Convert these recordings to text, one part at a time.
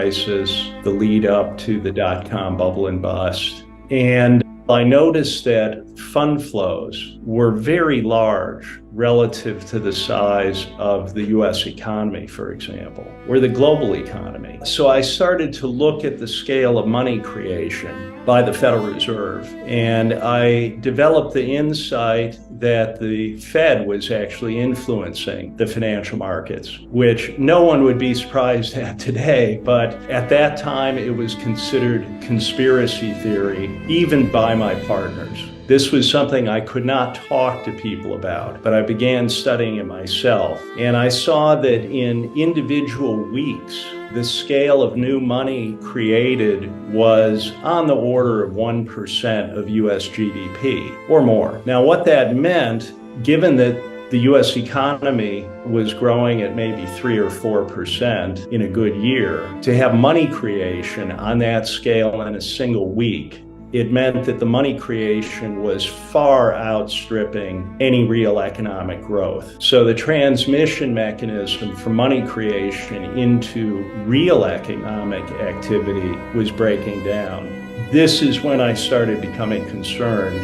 crisis, the lead up to the dot-com bubble and bust. And I noticed that fund flows were very large relative to the size of the US economy, for example, or the global economy. So I started to look at the scale of money creation by the Federal Reserve, and I developed the insight that the Fed was actually influencing the financial markets, which no one would be surprised at today, but at that time it was considered conspiracy theory, even by my partners. This was something I could not talk to people about, but I began studying it myself. And I saw that in individual weeks, the scale of new money created was on the order of 1% of US GDP or more. Now, what that meant, given that the US economy was growing at maybe 3 or 4% in a good year, to have money creation on that scale in a single week, it meant that the money creation was far outstripping any real economic growth. So the transmission mechanism for money creation into real economic activity was breaking down. This is when I started becoming concerned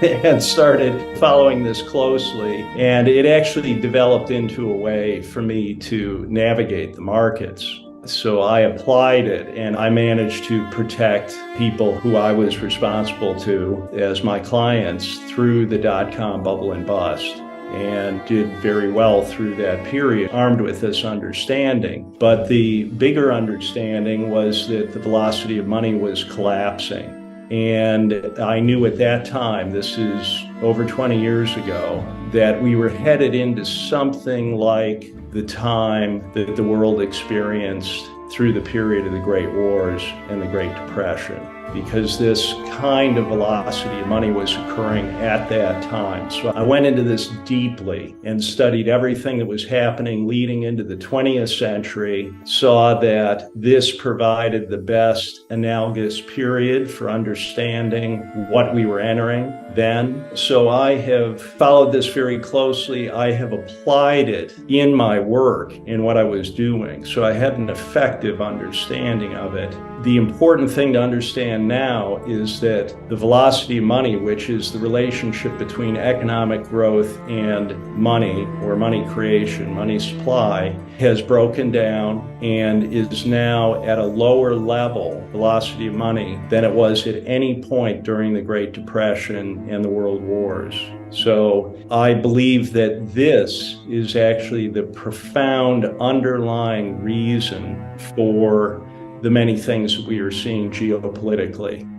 and started following this closely. And it actually developed into a way for me to navigate the markets. So I applied it, and I managed to protect people who I was responsible to as my clients through the dot-com bubble and bust, and did very well through that period, armed with this understanding. But the bigger understanding was that the velocity of money was collapsing. And I knew at that time, this is over 20 years ago, that we were headed into something like the time that the world experienced through the period of the Great Wars and the Great Depression, because this kind of velocity of money was occurring at that time. So I went into this deeply and studied everything that was happening leading into the 20th century, saw that this provided the best analogous period for understanding what we were entering then. So I have followed this very closely. I have applied it in my work, in what I was doing. So I had an effective understanding of it. The important thing to understand now is that the velocity of money, which is the relationship between economic growth and money, or money creation, money supply, has broken down and is now at a lower level, velocity of money, than it was at any point during the Great Depression and the World Wars. So I believe that this is actually the profound underlying reason for the many things that we are seeing geopolitically.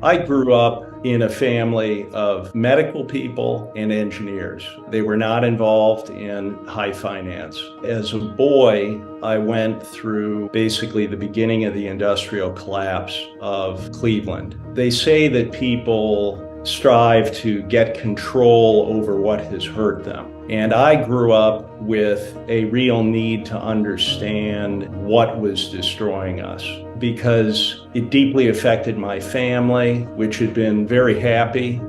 I grew up in a family of medical people and engineers. They were not involved in high finance. As a boy, I went through basically the beginning of the industrial collapse of Cleveland. They say that people strive to get control over what has hurt them. And I grew up with a real need to understand what was destroying us, because it deeply affected my family, which had been very happy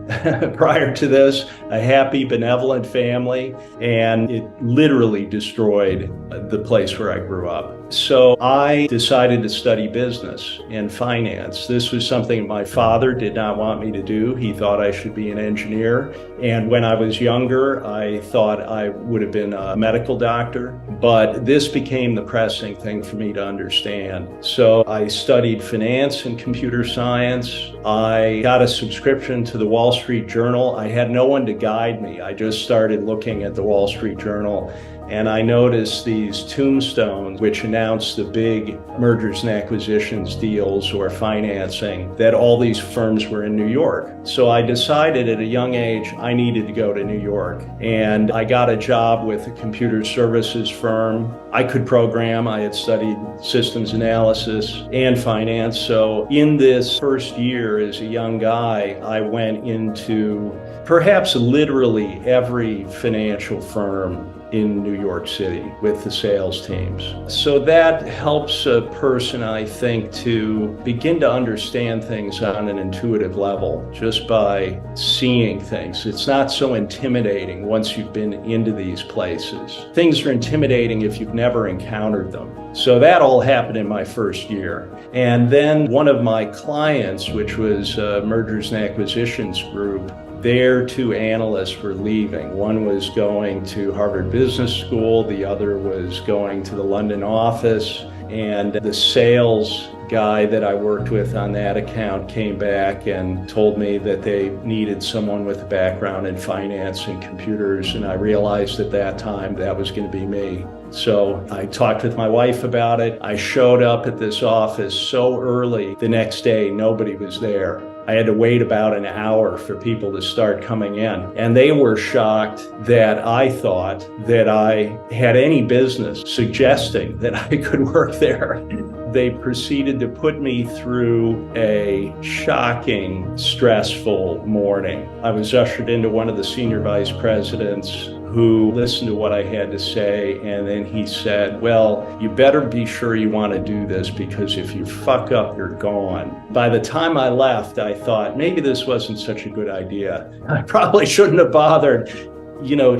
prior to this, a happy, benevolent family, and it literally destroyed the place where I grew up. So I decided to study business and finance. This was something my father did not want me to do. He thought I should be an engineer. And when I was younger, I thought I would have been a medical doctor. But this became the pressing thing for me to understand. So I studied finance and computer science. I got a subscription to the Wall Street Journal. I had no one to guide me. I just started looking at the Wall Street Journal, and I noticed these tombstones which announced the big mergers and acquisitions deals or financing, that all these firms were in New York. So I decided at a young age I needed to go to New York, and I got a job with a computer services firm. I could program. I had studied systems analysis and finance. So in this first year as a young guy, I went into perhaps literally every financial firm in New York City with the sales teams. So that helps a person, I think, to begin to understand things on an intuitive level just by seeing things. It's not so intimidating once you've been into these places. Things are intimidating if you've never encountered them. So that all happened in my first year. And then one of my clients, which was Mergers and Acquisitions Group, their two analysts were leaving. One was going to Harvard Business School, the other was going to the London office, and the sales guy that I worked with on that account came back and told me that they needed someone with a background in finance and computers, and I realized at that time that was going to be me. So I talked with my wife about it. I showed up at this office so early. The next day, nobody was there. I had to wait about an hour for people to start coming in. And they were shocked that I thought that I had any business suggesting that I could work there. They proceeded to put me through a shocking, stressful morning. I was ushered into one of the senior vice presidents who listened to what I had to say, and then he said, well, you better be sure you want to do this, because if you fuck up, you're gone. By the time I left, I thought, maybe this wasn't such a good idea. I probably shouldn't have bothered.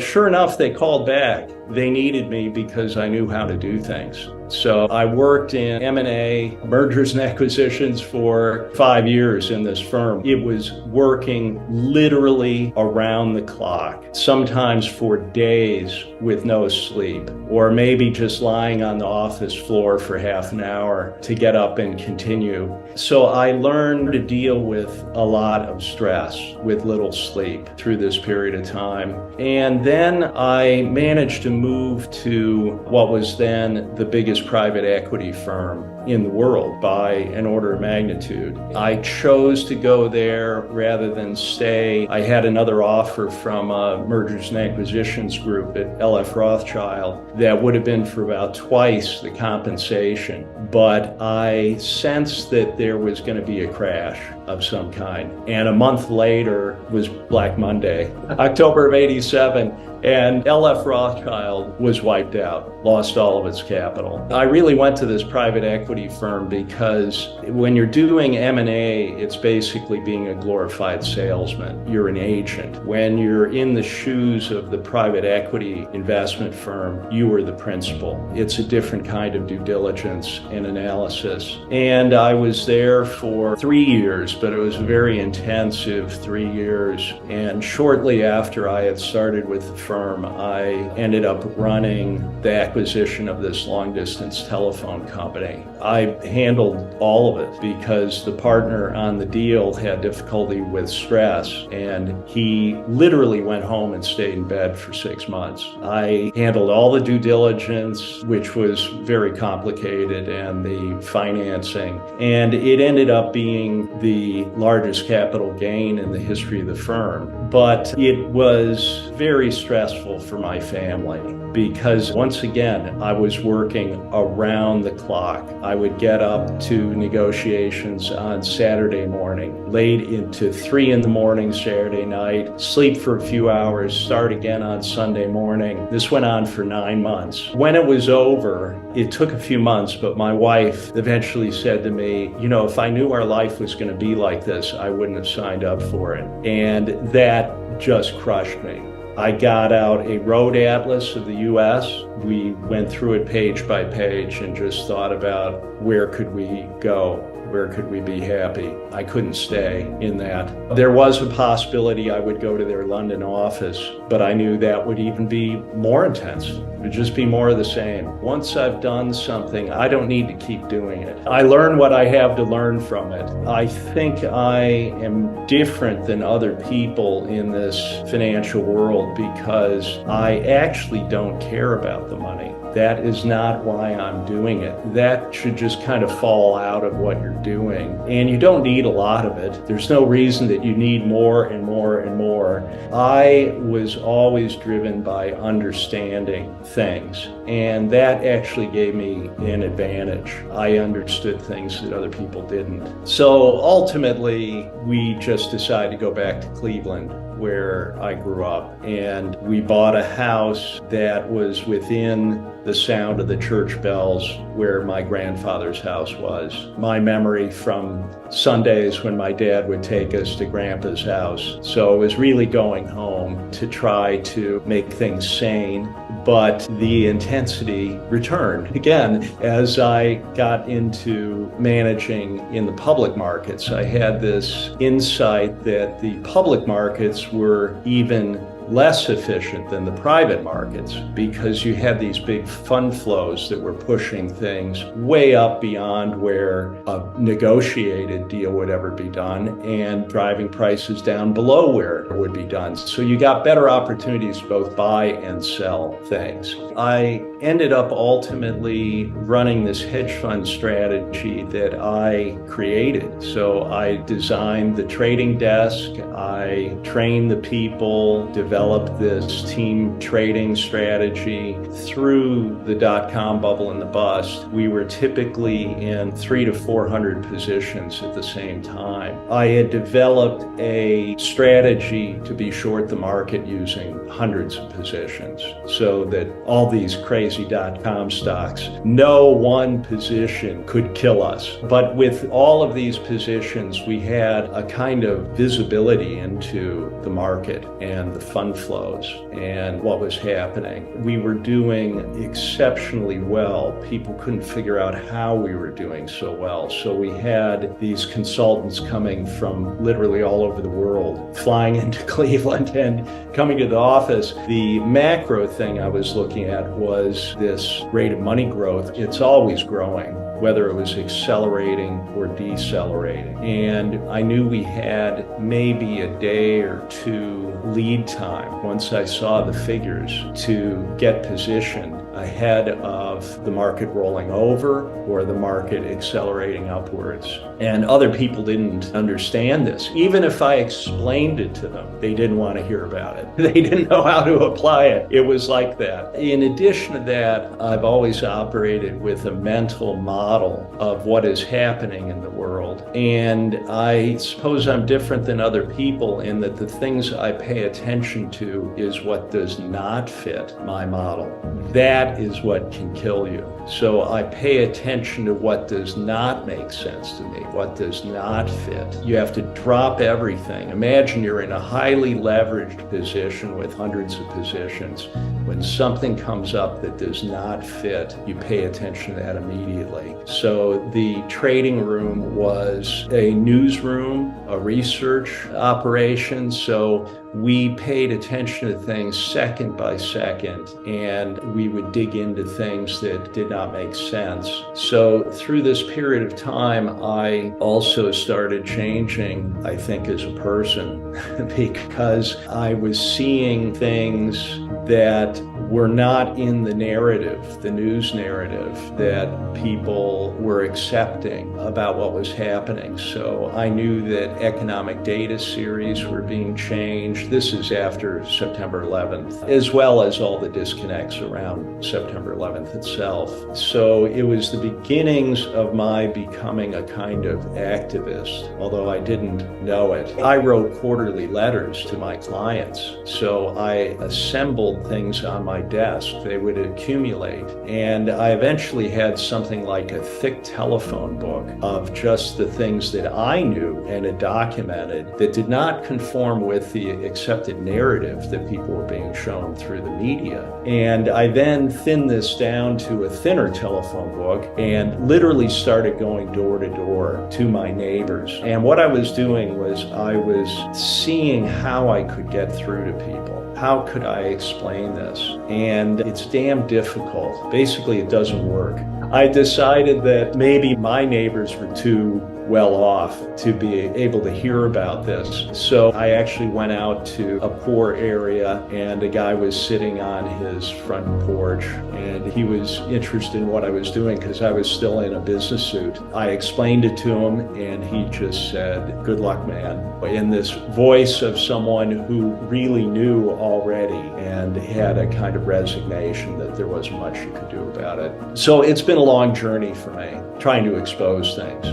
Sure enough, they called back. They needed me because I knew how to do things. So I worked in M&A, mergers and acquisitions, for 5 years in this firm. It was working literally around the clock, sometimes for days with no sleep, or maybe just lying on the office floor for half an hour to get up and continue. So I learned to deal with a lot of stress with little sleep through this period of time. And then I managed to move to what was then the biggest private equity firm in the world by an order of magnitude. I chose to go there rather than stay. I had another offer from a Mergers and Acquisitions Group at LF Rothschild that would have been for about twice the compensation. But I sensed that there was going to be a crash of some kind. And a month later was Black Monday, October of '87. And LF Rothschild was wiped out, lost all of its capital. I really went to this private equity firm because when you're doing M&A, it's basically being a glorified salesman. You're an agent. When you're in the shoes of the private equity investment firm, you are the principal. It's a different kind of due diligence and analysis. And I was there for 3 years, but it was a very intensive 3 years. And shortly after I had started with the firm, I ended up running the acquisition of this long-distance telephone company. I handled all of it because the partner on the deal had difficulty with stress, and he literally went home and stayed in bed for 6 months. I handled all the due diligence, which was very complicated, and the financing, and it ended up being the largest capital gain in the history of the firm. But it was very stressful for my family because, once again, I was working around the clock. I would get up to negotiations on Saturday morning, late into 3 in the morning Saturday night, sleep for a few hours, start again on Sunday morning. This went on for 9 months. When it was over, it took a few months, but my wife eventually said to me, if I knew our life was going to be like this, I wouldn't have signed up for it. And that just crushed me. I got out a road atlas of the U.S. We went through it page by page and just thought about where could we go? Where could we be happy? I couldn't stay in that. There was a possibility I would go to their London office, but I knew that would even be more intense. It would just be more of the same. Once I've done something, I don't need to keep doing it. I learn what I have to learn from it. I think I am different than other people in this financial world because I actually don't care about the money. That is not why I'm doing it. That should just kind of fall out of what you're doing. And you don't need a lot of it. There's no reason that you need more and more and more. I was always driven by understanding things, and that actually gave me an advantage. I understood things that other people didn't. So ultimately, we just decided to go back to Cleveland. where I grew up, and we bought a house that was within the sound of the church bells where my grandfather's house was. My memory from Sundays when my dad would take us to Grandpa's house. So it was really going home to try to make things sane, but the intensity returned again as I got into managing in the public markets. I had this insight that the public markets were even less efficient than the private markets because you had these big fund flows that were pushing things way up beyond where a negotiated deal would ever be done and driving prices down below where it would be done. So you got better opportunities to both buy and sell things. I ended up ultimately running this hedge fund strategy that I created. So I designed the trading desk, I trained the people, developed this team trading strategy. Through the dot-com bubble and the bust, we were typically in 300 to 400 positions at the same time. I had developed a strategy to be short the market using hundreds of positions so that all these crazy dot-com stocks, no one position could kill us. But with all of these positions, we had a kind of visibility into the market and the fund flows and what was happening. We were doing exceptionally well. People couldn't figure out how we were doing so well. So we had these consultants coming from literally all over the world, flying into Cleveland and coming to the office. The macro thing I was looking at was this rate of money growth. It's always growing, whether it was accelerating or decelerating. And I knew we had maybe a day or two lead time once I saw the figures to get positioned ahead of the market rolling over or the market accelerating upwards. And other people didn't understand this. Even if I explained it to them, they didn't want to hear about it. They didn't know how to apply it. It was like that. In addition to that, I've always operated with a mental model of what is happening in the world. And I suppose I'm different than other people in that the things I pay attention to is what does not fit my model. That is what can kill you. So I pay attention to what does not make sense to me, what does not fit. You have to drop everything. Imagine you're in a highly leveraged position with hundreds of positions. When something comes up that does not fit, you pay attention to that immediately. So the trading room was a newsroom, a research operation. So we paid attention to things second by second, and we would dig into things that did not make sense. So through this period of time, I also started changing, I think, as a person, because I was seeing things that were not in the narrative, the news narrative that people were accepting about what was happening. So I knew that economic data series were being changed. This is after September 11th, as well as all the disconnects around September 11th itself. So it was the beginnings of my becoming a kind of activist, although I didn't know it. I wrote quarterly letters to my clients. So I assembled things on my desk. They would accumulate. And I eventually had something like a thick telephone book of just the things that I knew and had documented that did not conform with the accepted narrative that people were being shown through the media. And I then thinned this down to a thinner telephone book and literally started going door to door to my neighbors. And what I was doing was I was seeing how I could get through to people. How could I explain this? And it's damn difficult. Basically, it doesn't work. I decided that maybe my neighbors were too well off to be able to hear about this. So I actually went out to a poor area, and a guy was sitting on his front porch, and he was interested in what I was doing because I was still in a business suit. I explained it to him, and he just said, "Good luck, man," in this voice of someone who really knew already and had a kind of resignation that there wasn't much you could do about it. So it's been a long journey for me, trying to expose things.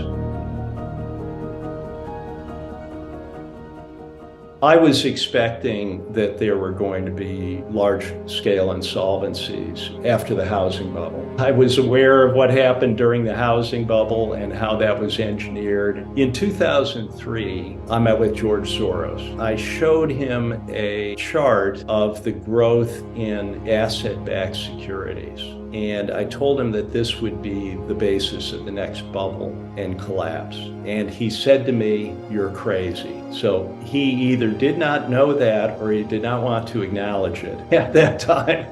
I was expecting that there were going to be large-scale insolvencies after the housing bubble. I was aware of what happened during the housing bubble and how that was engineered. In 2003, I met with George Soros. I showed him a chart of the growth in asset-backed securities. And I told him that this would be the basis of the next bubble and collapse. And he said to me, "You're crazy." So he either did not know that or he did not want to acknowledge it at that time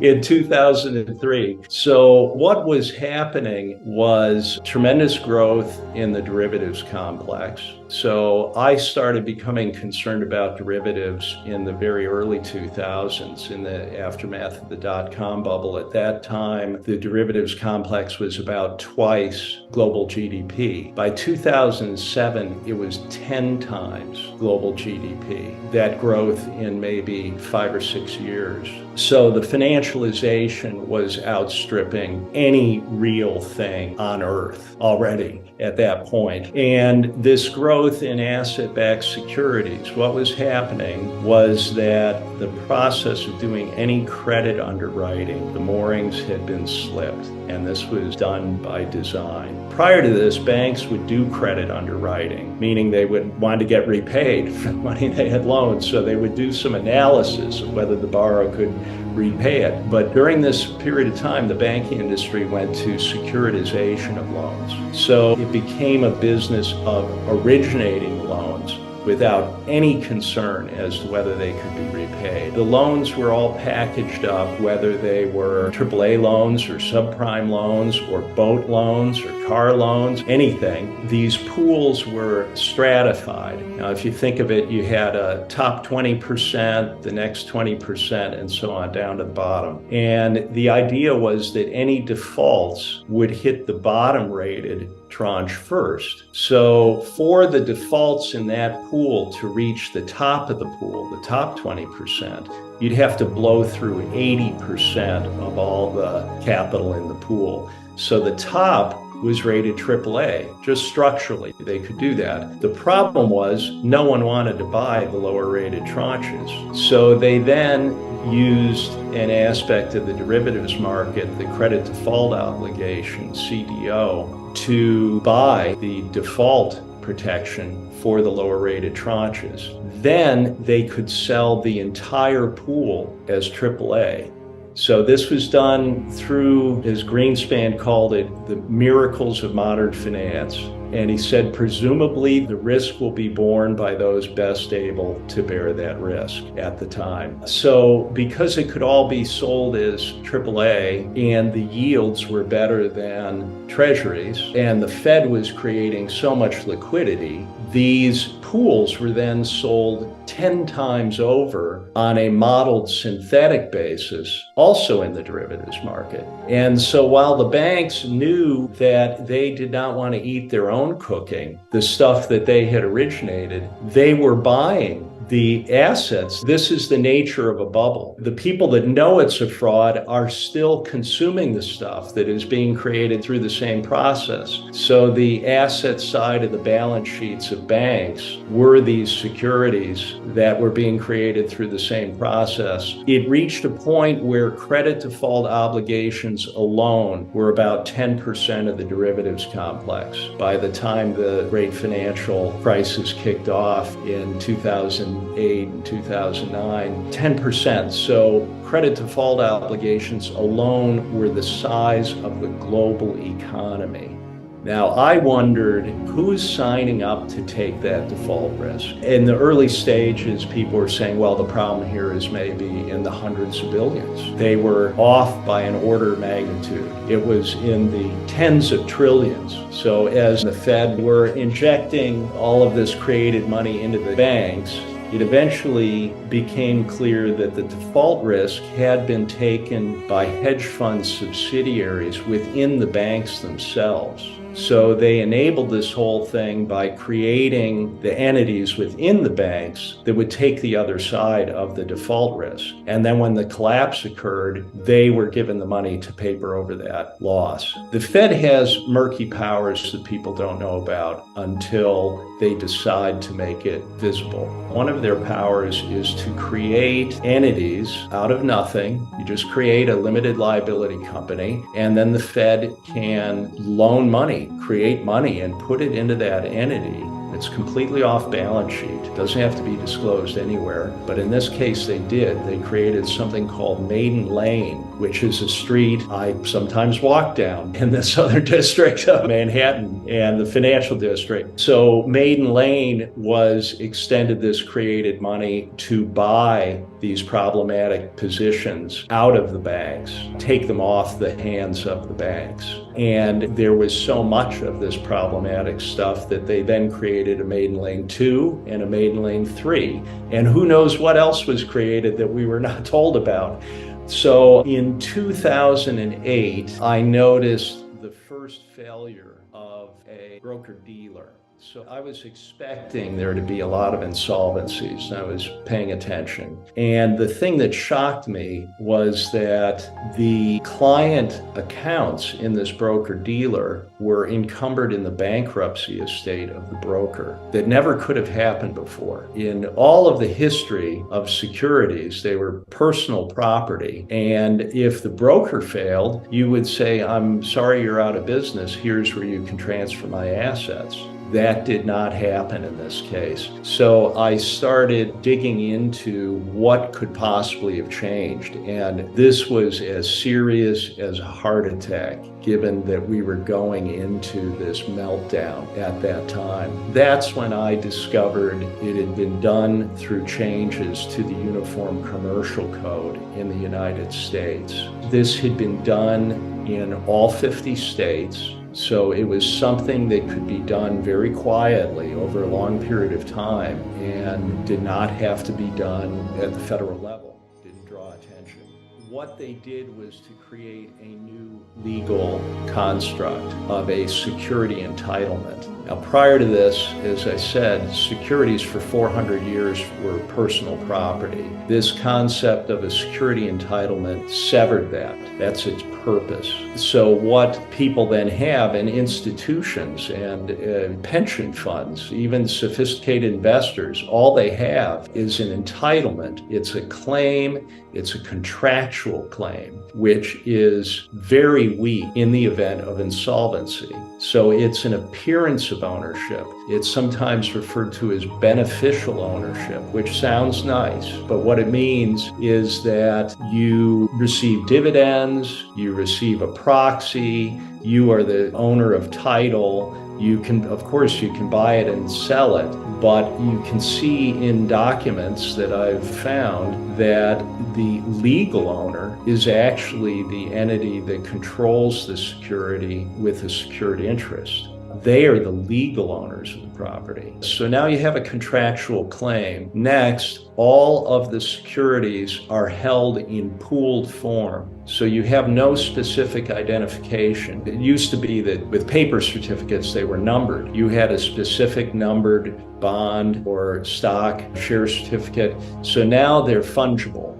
in 2003. So what was happening was tremendous growth in the derivatives complex. So I started becoming concerned about derivatives in the very early 2000s, in the aftermath of the dot-com bubble. At that time, the derivatives complex was about twice global GDP. By 2007, it was 10 times global GDP. That growth in maybe 5 or 6 years. So the financialization was outstripping any real thing on earth already at that point. And this growth in asset-backed securities, what was happening was that the process of doing any credit underwriting, the moorings had been slipped, and this was done by design. Prior to this, banks would do credit underwriting, meaning they would want to get repaid for the money they had loaned, so they would do some analysis of whether the borrower could repay it. But during this period of time, the banking industry went to securitization of loans. So it became a business of originating loans without any concern as to whether they could be repaid. The loans were all packaged up, whether they were AAA loans or subprime loans or boat loans or car loans, anything. These pools were stratified. Now, if you think of it, you had a top 20%, the next 20%, and so on down to the bottom. And the idea was that any defaults would hit the bottom rated tranche first. So for the defaults in that pool to reach the top of the pool, the top 20%, you'd have to blow through 80% of all the capital in the pool. So the top was rated AAA, just structurally, they could do that. The problem was no one wanted to buy the lower rated tranches. So they then used an aspect of the derivatives market, the credit default obligation, CDO, to buy the default protection for the lower rated tranches. Then they could sell the entire pool as AAA. So this was done through, as Greenspan called it, the miracles of modern finance. And he said, presumably the risk will be borne by those best able to bear that risk at the time. So because it could all be sold as AAA and the yields were better than treasuries and the Fed was creating so much liquidity, these pools were then sold 10 times over on a modeled synthetic basis, also in the derivatives market. And so while the banks knew that they did not want to eat their own cooking, the stuff that they had originated, they were buying the assets. This is the nature of a bubble. The people that know it's a fraud are still consuming the stuff that is being created through the same process. So the asset side of the balance sheets of banks were these securities that were being created through the same process. It reached a point where credit default obligations alone were about 10% of the derivatives complex. By the time the great financial crisis kicked off in 2008 and 2009, 10%. So credit default obligations alone were the size of the global economy. Now, I wondered who's signing up to take that default risk. In the early stages, people were saying, well, the problem here is maybe in the hundreds of billions. They were off by an order of magnitude. It was in the tens of trillions. So as the Fed were injecting all of this created money into the banks, it eventually became clear that the default risk had been taken by hedge fund subsidiaries within the banks themselves. So they enabled this whole thing by creating the entities within the banks that would take the other side of the default risk. And then when the collapse occurred, they were given the money to paper over that loss. The Fed has murky powers that people don't know about until they decide to make it visible. One of their powers is to create entities out of nothing. You just create a limited liability company, and then the Fed can loan money, create money, and put it into that entity. It's completely off balance sheet. It doesn't have to be disclosed anywhere. But in this case, they did. They created something called Maiden Lane, which is a street I sometimes walk down in the Southern District of Manhattan and the financial district. So Maiden Lane was extended this created money to buy these problematic positions out of the banks, take them off the hands of the banks. And there was so much of this problematic stuff that they then created a Maiden Lane 2 and a Maiden Lane 3. And who knows what else was created that we were not told about. So in 2008, I noticed the first failure of a broker-dealer. So I was expecting there to be a lot of insolvencies, and I was paying attention. And the thing that shocked me was that the client accounts in this broker-dealer were encumbered in the bankruptcy estate of the broker. That never could have happened before. In all of the history of securities, they were personal property. And if the broker failed, you would say, I'm sorry you're out of business, here's where you can transfer my assets. That did not happen in this case. So I started digging into what could possibly have changed. And this was as serious as a heart attack, given that we were going into this meltdown at that time. That's when I discovered it had been done through changes to the Uniform Commercial Code in the United States. This had been done in all 50 states. So it was something that could be done very quietly over a long period of time and did not have to be done at the federal level. Didn't draw attention. What they did was to create a new legal construct of a security entitlement. Now, prior to this, as I said, securities for 400 years were personal property. This concept of a security entitlement severed that. That's its purpose. So what people then have in institutions and pension funds, even sophisticated investors, all they have is an entitlement. It's a claim, it's a contractual claim, which is very weak in the event of insolvency. So it's an appearance of ownership. It's sometimes referred to as beneficial ownership, which sounds nice, but what it means is that you receive dividends, you receive a proxy, you are the owner of title. You can, of course, you can buy it and sell it, but you can see in documents that I've found that the legal owner is actually the entity that controls the security with a security interest. They are the legal owners of the property. So now you have a contractual claim. Next, all of the securities are held in pooled form. So you have no specific identification. It used to be that with paper certificates, they were numbered. You had a specific numbered bond or stock share certificate. So now they're fungible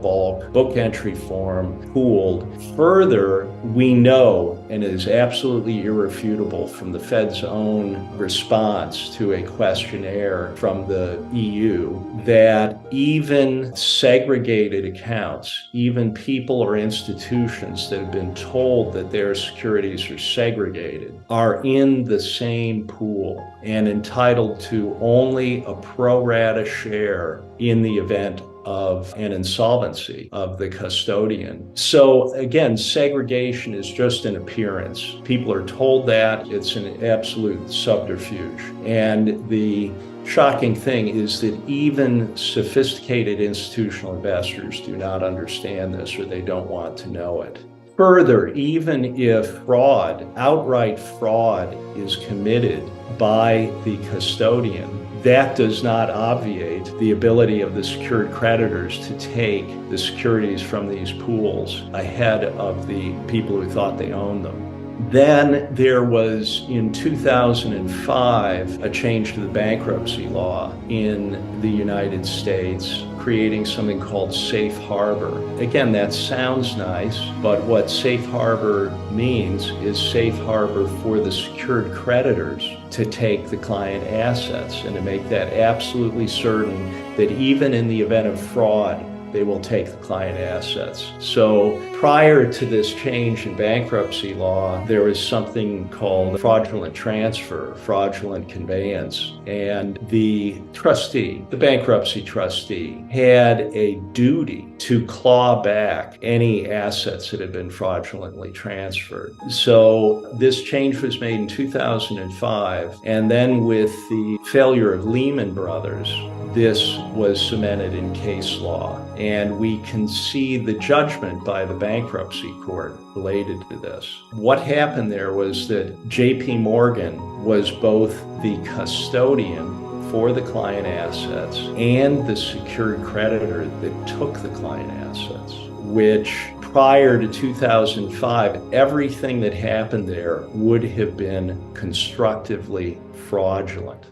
bulk, book entry form, pooled. Further, we know, and it is absolutely irrefutable from the Fed's own response to a questionnaire from the EU, that even segregated accounts, even people or institutions that have been told that their securities are segregated, are in the same pool and entitled to only a pro rata share in the event of an insolvency of the custodian. So again, segregation is just an appearance. People are told that. It's an absolute subterfuge. And the shocking thing is that even sophisticated institutional investors do not understand this, or they don't want to know it. Further, even if outright fraud is committed by the custodian, that does not obviate the ability of the secured creditors to take the securities from these pools ahead of the people who thought they owned them. Then there was, in 2005, a change to the bankruptcy law in the United States, creating something called safe harbor. Again, that sounds nice, but what safe harbor means is safe harbor for the secured creditors to take the client assets and to make that absolutely certain that even in the event of fraud, they will take the client assets. So prior to this change in bankruptcy law, there was something called fraudulent transfer, fraudulent conveyance. And the trustee, the bankruptcy trustee, had a duty to claw back any assets that had been fraudulently transferred. So this change was made in 2005. And then with the failure of Lehman Brothers, this was cemented in case law. And we can see the judgment by the bankruptcy court related to this. What happened there was that JP Morgan was both the custodian for the client assets and the secured creditor that took the client assets, which prior to 2005, everything that happened there would have been constructively fraudulent.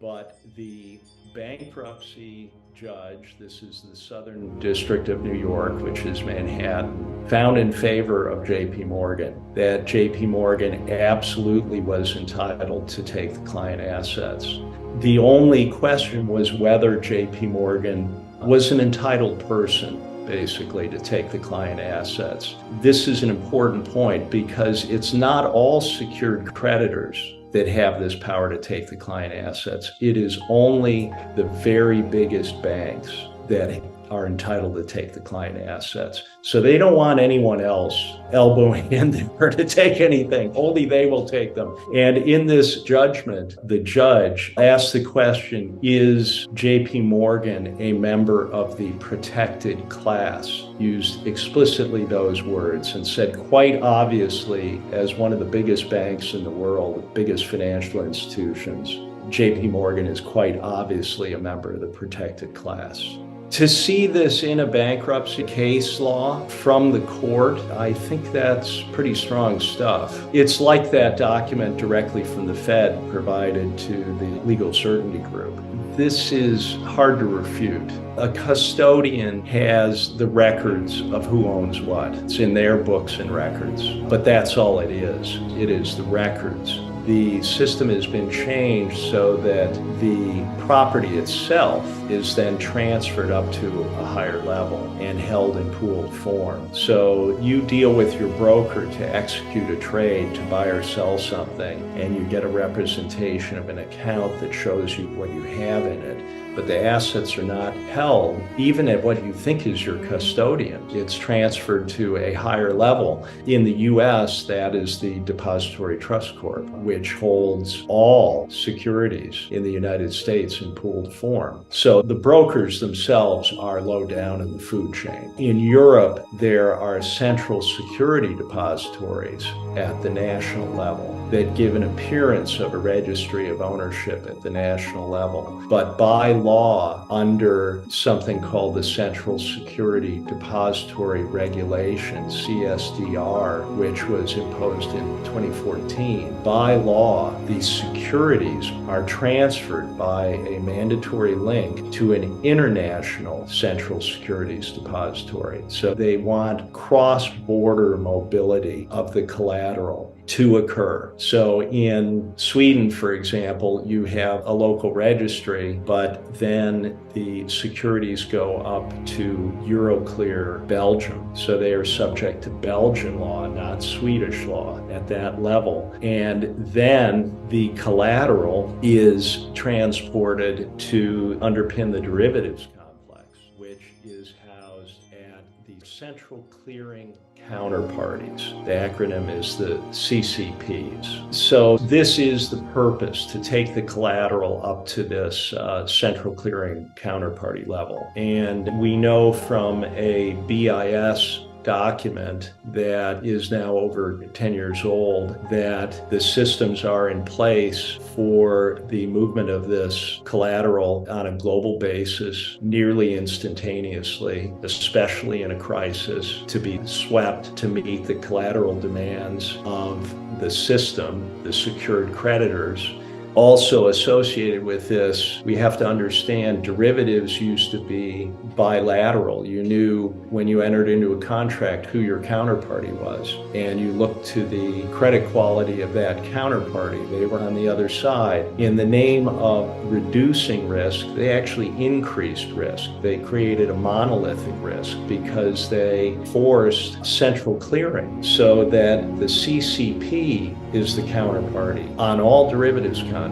But the bankruptcy judge, this is the Southern District of New York, which is Manhattan, found in favor of JP Morgan that JP Morgan absolutely was entitled to take the client assets. The only question was whether JP Morgan was an entitled person, basically, to take the client assets. This is an important point because it's not all secured creditors that have this power to take the client assets. It is only the very biggest banks that are entitled to take the client assets. So they don't want anyone else elbowing in there to take anything. Only they will take them. And in this judgment, the judge asked the question, is JP Morgan a member of the protected class? Used explicitly those words and said quite obviously, as one of the biggest banks in the world, the biggest financial institutions, JP Morgan is quite obviously a member of the protected class. To see this in a bankruptcy case law from the court, I think that's pretty strong stuff. It's like that document directly from the Fed provided to the Legal Certainty Group. This is hard to refute. A custodian has the records of who owns what. It's in their books and records, but that's all it is. It is the records. The system has been changed so that the property itself is then transferred up to a higher level and held in pooled form. So you deal with your broker to execute a trade to buy or sell something, and you get a representation of an account that shows you what you have in it. But the assets are not held even at what you think is your custodian. It's transferred to a higher level. In the US, that is the Depository Trust Corp, which holds all securities in the United States in pooled form. So the brokers themselves are low down in the food chain. In Europe, there are central security depositories at the national level that give an appearance of a registry of ownership at the national level. But by law, under something called the Central Security Depository Regulation, CSDR, which was imposed in 2014, by law, these securities are transferred by a mandatory link to an international central securities depository. So they want cross-border mobility of the collateral to occur. So in Sweden, for example, you have a local registry, but then the securities go up to Euroclear Belgium. So they are subject to Belgian law, not Swedish law at that level. And then the collateral is transported to underpin the derivatives complex, which is housed at the Central Clearing Counterparties. The acronym is the CCPs. So this is the purpose, to take the collateral up to this central clearing counterparty level. And we know from a BIS document that is now over 10 years old that the systems are in place for the movement of this collateral on a global basis nearly instantaneously, especially in a crisis, to be swept to meet the collateral demands of the system, the secured creditors. Also associated with this, we have to understand derivatives used to be bilateral. You knew when you entered into a contract who your counterparty was, and you looked to the credit quality of that counterparty. They were on the other side. In the name of reducing risk, they actually increased risk. They created a monolithic risk because they forced central clearing so that the CCP is the counterparty on all derivatives contracts.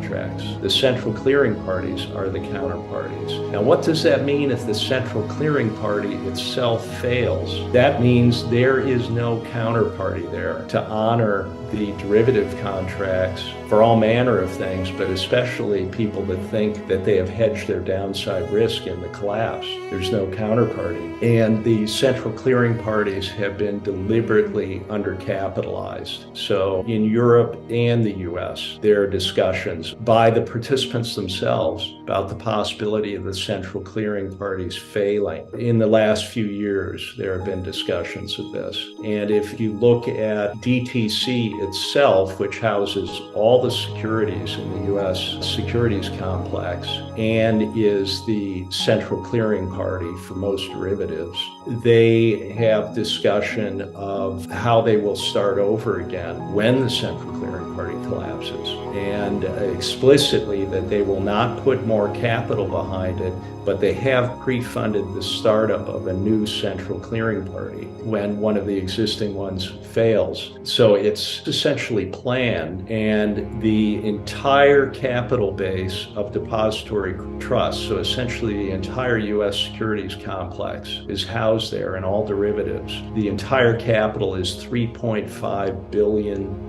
The central clearing parties are the counterparties. Now, what does that mean if the central clearing party itself fails? That means there is no counterparty there to honor the derivative contracts for all manner of things, but especially people that think that they have hedged their downside risk in the collapse. There's no counterparty. And the central clearing parties have been deliberately undercapitalized. So in Europe and the US, there are discussions by the participants themselves about the possibility of the central clearing parties failing. In the last few years, there have been discussions of this. And if you look at DTC itself, which houses all the securities in the US securities complex and is the central clearing party for most derivatives, they have discussion of how they will start over again when the central clearing party collapses, and explicitly that they will not put more capital behind it, but they have pre-funded the startup of a new central clearing party when one of the existing ones fails. So it's essentially planned, and the entire capital base of depository trusts, so essentially the entire US securities complex, is housed there in all derivatives. The entire capital is $3.5 billion.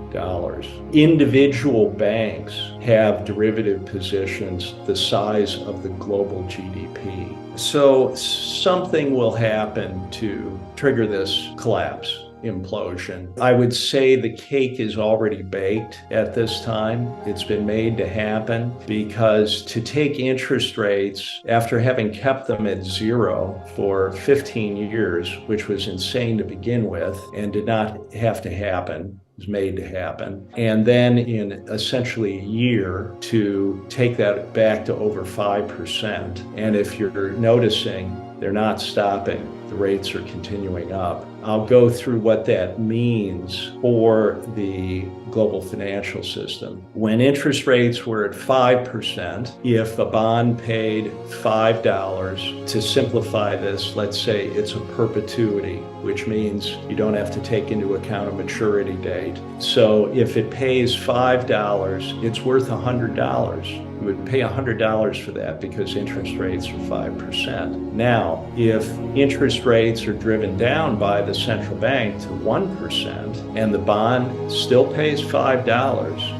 Individual banks have derivative positions the size of the global GDP. So something will happen to trigger this collapse, implosion. I would say the cake is already baked at this time. It's been made to happen because to take interest rates after having kept them at zero for 15 years, which was insane to begin with and did not have to happen, was made to happen. And then in essentially a year to take that back to over 5%. And if you're noticing, they're not stopping. The rates are continuing up. I'll go through what that means for the global financial system. When interest rates were at 5%, if a bond paid $5, to simplify this, let's say it's a perpetuity, which means you don't have to take into account a maturity date. So if it pays $5, it's worth $100. You would pay $100 for that because interest rates are 5%. Now, if interest rates are driven down by the central bank to 1% and the bond still pays $5,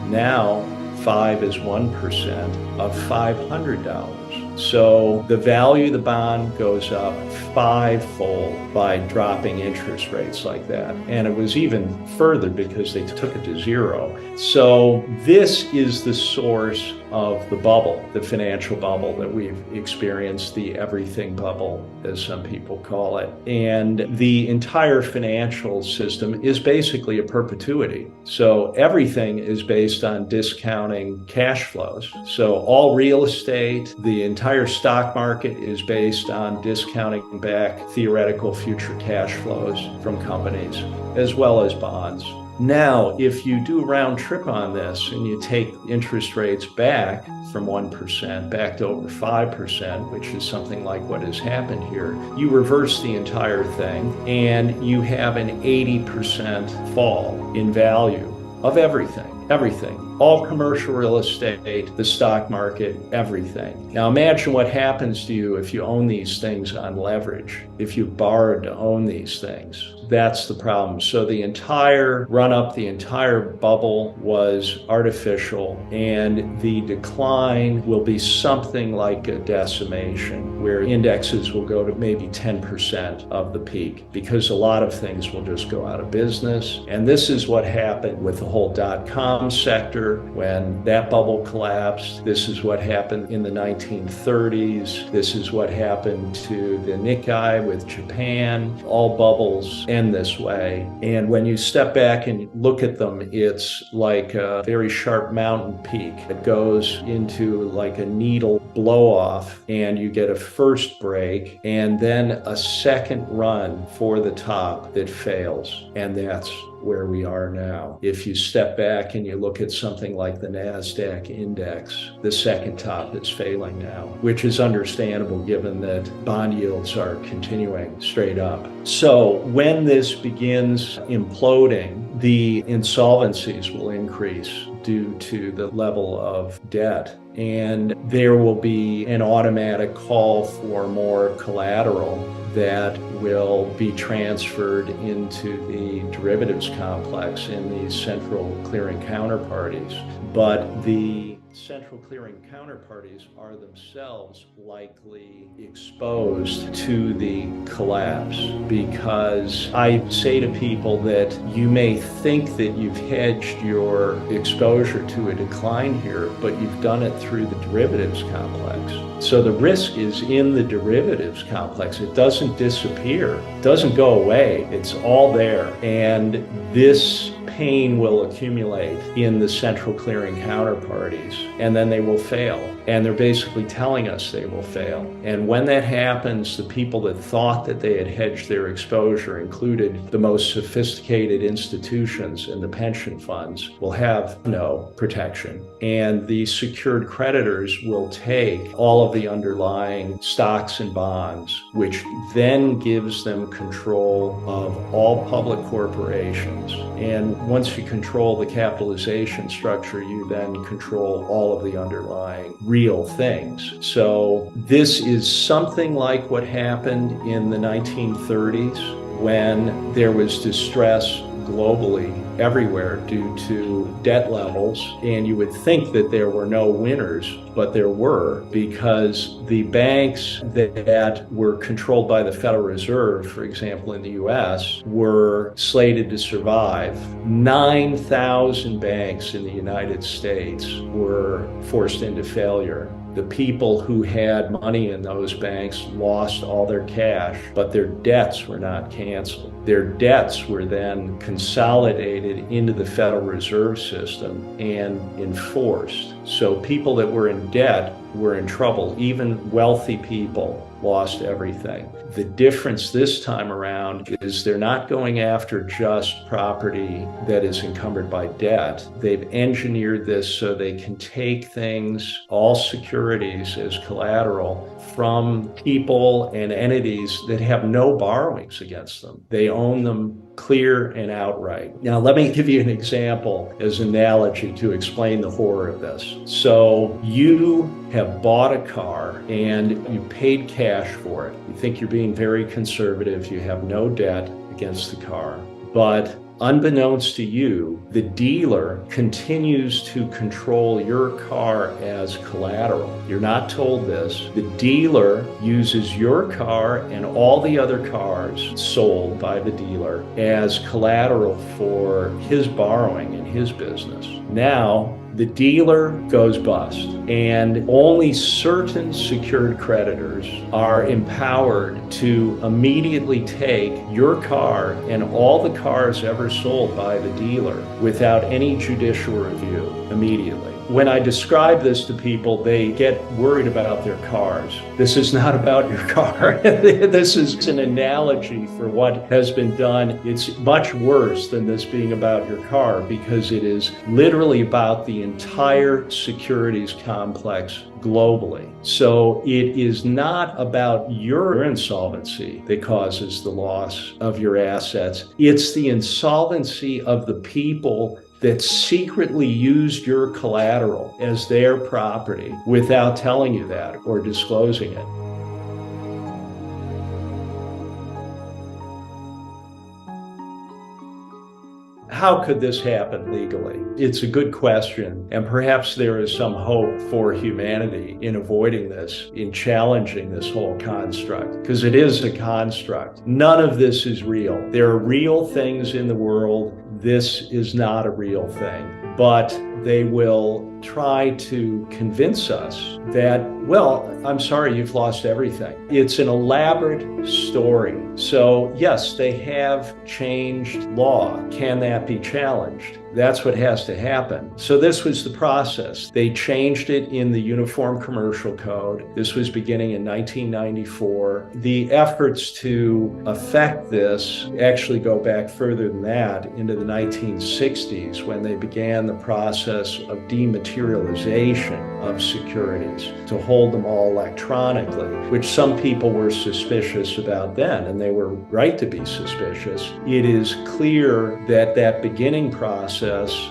now 5 is 1% of $500. So the value of the bond goes up fivefold by dropping interest rates like that. And it was even further because they took it to zero. So this is the source of the bubble, the financial bubble that we've experienced, the everything bubble, as some people call it. And the entire financial system is basically a perpetuity. So everything is based on discounting cash flows. So all real estate, the entire stock market is based on discounting back theoretical future cash flows from companies, as well as bonds. Now, if you do a round trip on this and you take interest rates back from 1% back to over 5%, which is something like what has happened here, you reverse the entire thing and you have an 80% fall in value of everything. All commercial real estate, the stock market, everything. Now imagine what happens to you if you own these things on leverage, if you borrowed to own these things. That's the problem. So the entire run-up, the entire bubble was artificial, and the decline will be something like a decimation, where indexes will go to maybe 10% of the peak, because a lot of things will just go out of business. And this is what happened with the whole dot-com some sector when that bubble collapsed. This is what happened in the 1930s. This is what happened to the Nikkei with Japan. All bubbles end this way. And when you step back and look at them, it's like a very sharp mountain peak. It goes into like a needle blow off, and you get a first break and then a second run for the top that fails. And that's where we are now. If you step back and you look at something like the NASDAQ index, the second top is failing now, which is understandable given that bond yields are continuing straight up. So when this begins imploding, the insolvencies will increase due to the level of debt. And there will be an automatic call for more collateral that will be transferred into the derivatives complex in these central clearing counterparties. But the central clearing counterparties are themselves likely exposed to the collapse, because I say to people that you may think that you've hedged your exposure to a decline here, but you've done it through the derivatives complex. So the risk is in the derivatives complex. It doesn't disappear, it doesn't go away, it's all there. And this pain will accumulate in the central clearing counterparties, and then they will fail. And they're basically telling us they will fail. And when that happens, the people that thought that they had hedged their exposure, included the most sophisticated institutions and the pension funds, will have no protection. And the secured creditors will take all of the underlying stocks and bonds, which then gives them control of all public corporations. And once you control the capitalization structure, you then control all of the underlying real things. So this is something like what happened in the 1930s when there was distress globally everywhere due to debt levels. And you would think that there were no winners, but there were, because the banks that were controlled by the Federal Reserve, for example, in the US, were slated to survive. 9,000 banks in the United States were forced into failure. The people who had money in those banks lost all their cash, but their debts were not canceled. Their debts were then consolidated into the Federal Reserve System and enforced. So people that were in debt were in trouble. Even wealthy people lost everything. The difference this time around is they're not going after just property that is encumbered by debt. They've engineered this so they can take things, all securities as collateral, from people and entities that have no borrowings against them. They own them clear and outright. Now, let me give you an example as an analogy to explain the horror of this. So you have bought a car and you paid cash for it. You think you're being very conservative. You have no debt against the car. But unbeknownst to you, the dealer continues to control your car as collateral. You're not told this. The dealer uses your car and all the other cars sold by the dealer as collateral for his borrowing in his business. Now, the dealer goes bust, and only certain secured creditors are empowered to immediately take your car and all the cars ever sold by the dealer without any judicial review immediately. When I describe this to people, they get worried about their cars. This is not about your car. This is an analogy for what has been done. It's much worse than this being about your car, because it is literally about the entire securities complex globally. So it is not about your insolvency that causes the loss of your assets. It's the insolvency of the people that secretly used your collateral as their property without telling you that or disclosing it. How could this happen legally? It's a good question, and perhaps there is some hope for humanity in avoiding this, in challenging this whole construct, because it is a construct. None of this is real. There are real things in the world. This is not a real thing. But they will try to convince us that, well, I'm sorry, you've lost everything. It's an elaborate story. So yes, they have changed law. Can that be challenged? That's what has to happen. So this was the process. They changed it in the Uniform Commercial Code. This was beginning in 1994. The efforts to affect this actually go back further than that, into the 1960s, when they began the process of dematerialization of securities to hold them all electronically, which some people were suspicious about then, and they were right to be suspicious. It is clear that that beginning process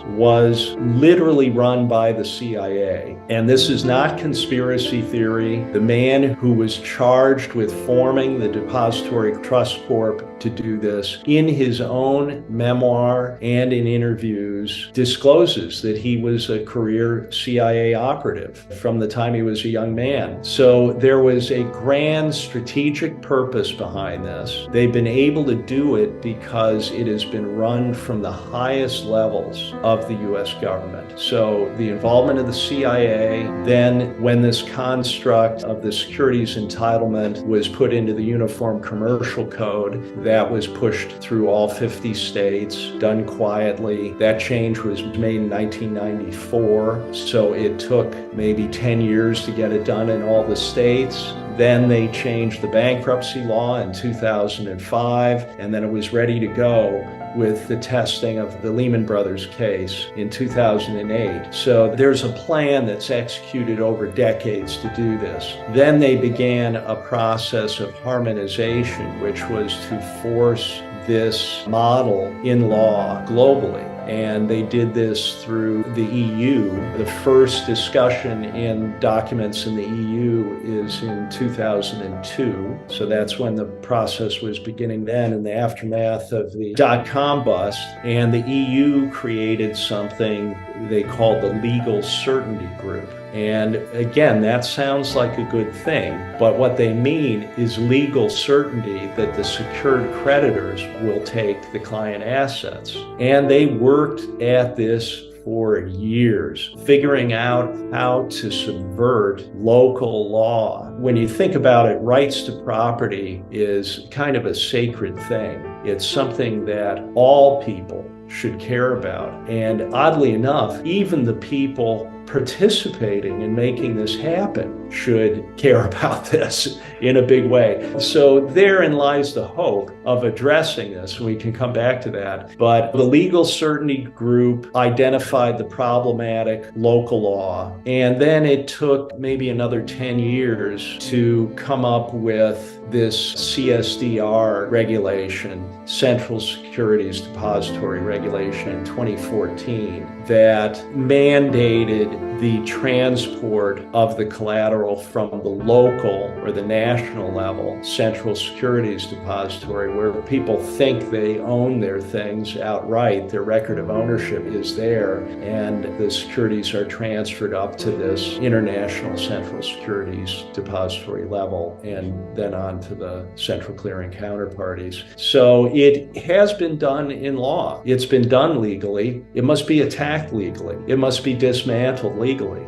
was literally run by the CIA. And this is not conspiracy theory. The man who was charged with forming the Depository Trust Corp to do this, in his own memoir and in interviews, discloses that he was a career CIA operative from the time he was a young man. So there was a grand strategic purpose behind this. They've been able to do it because it has been run from the highest levels of the US government. So the involvement of the CIA, then when this construct of the securities entitlement was put into the Uniform Commercial Code, that was pushed through all 50 states, done quietly. That change was made in 1994, so it took maybe 10 years to get it done in all the states. Then they changed the bankruptcy law in 2005, and then it was ready to go with the testing of the Lehman Brothers case in 2008. So there's a plan that's executed over decades to do this. Then they began a process of harmonization, which was to force this model in law globally. And they did this through the EU. The first discussion in documents in the EU is in 2002. So that's when the process was beginning then, in the aftermath of the dot-com bust. And the EU created something they called the Legal Certainty Group. And again, that sounds like a good thing, but what they mean is legal certainty that the secured creditors will take the client assets. And they worked at this for years, figuring out how to subvert local law. When you think about it, rights to property is kind of a sacred thing. It's something that all people should care about. And oddly enough, even the people participating in making this happen should care about this in a big way. So therein lies the hope of addressing this. We can come back to that. But the Legal Certainty Group identified the problematic local law, and then it took maybe another 10 years to come up with this CSDR regulation, Central Securities Depository Regulation, in 2014, that mandated the transport of the collateral from the local or the national level Central Securities Depository, where people think they own their things outright. Their record of ownership is there, and the securities are transferred up to this international Central Securities Depository level and then on to the central clearing counterparties. So it has been done in law. It's been done legally. It must be attacked legally. It must be dismantled legally.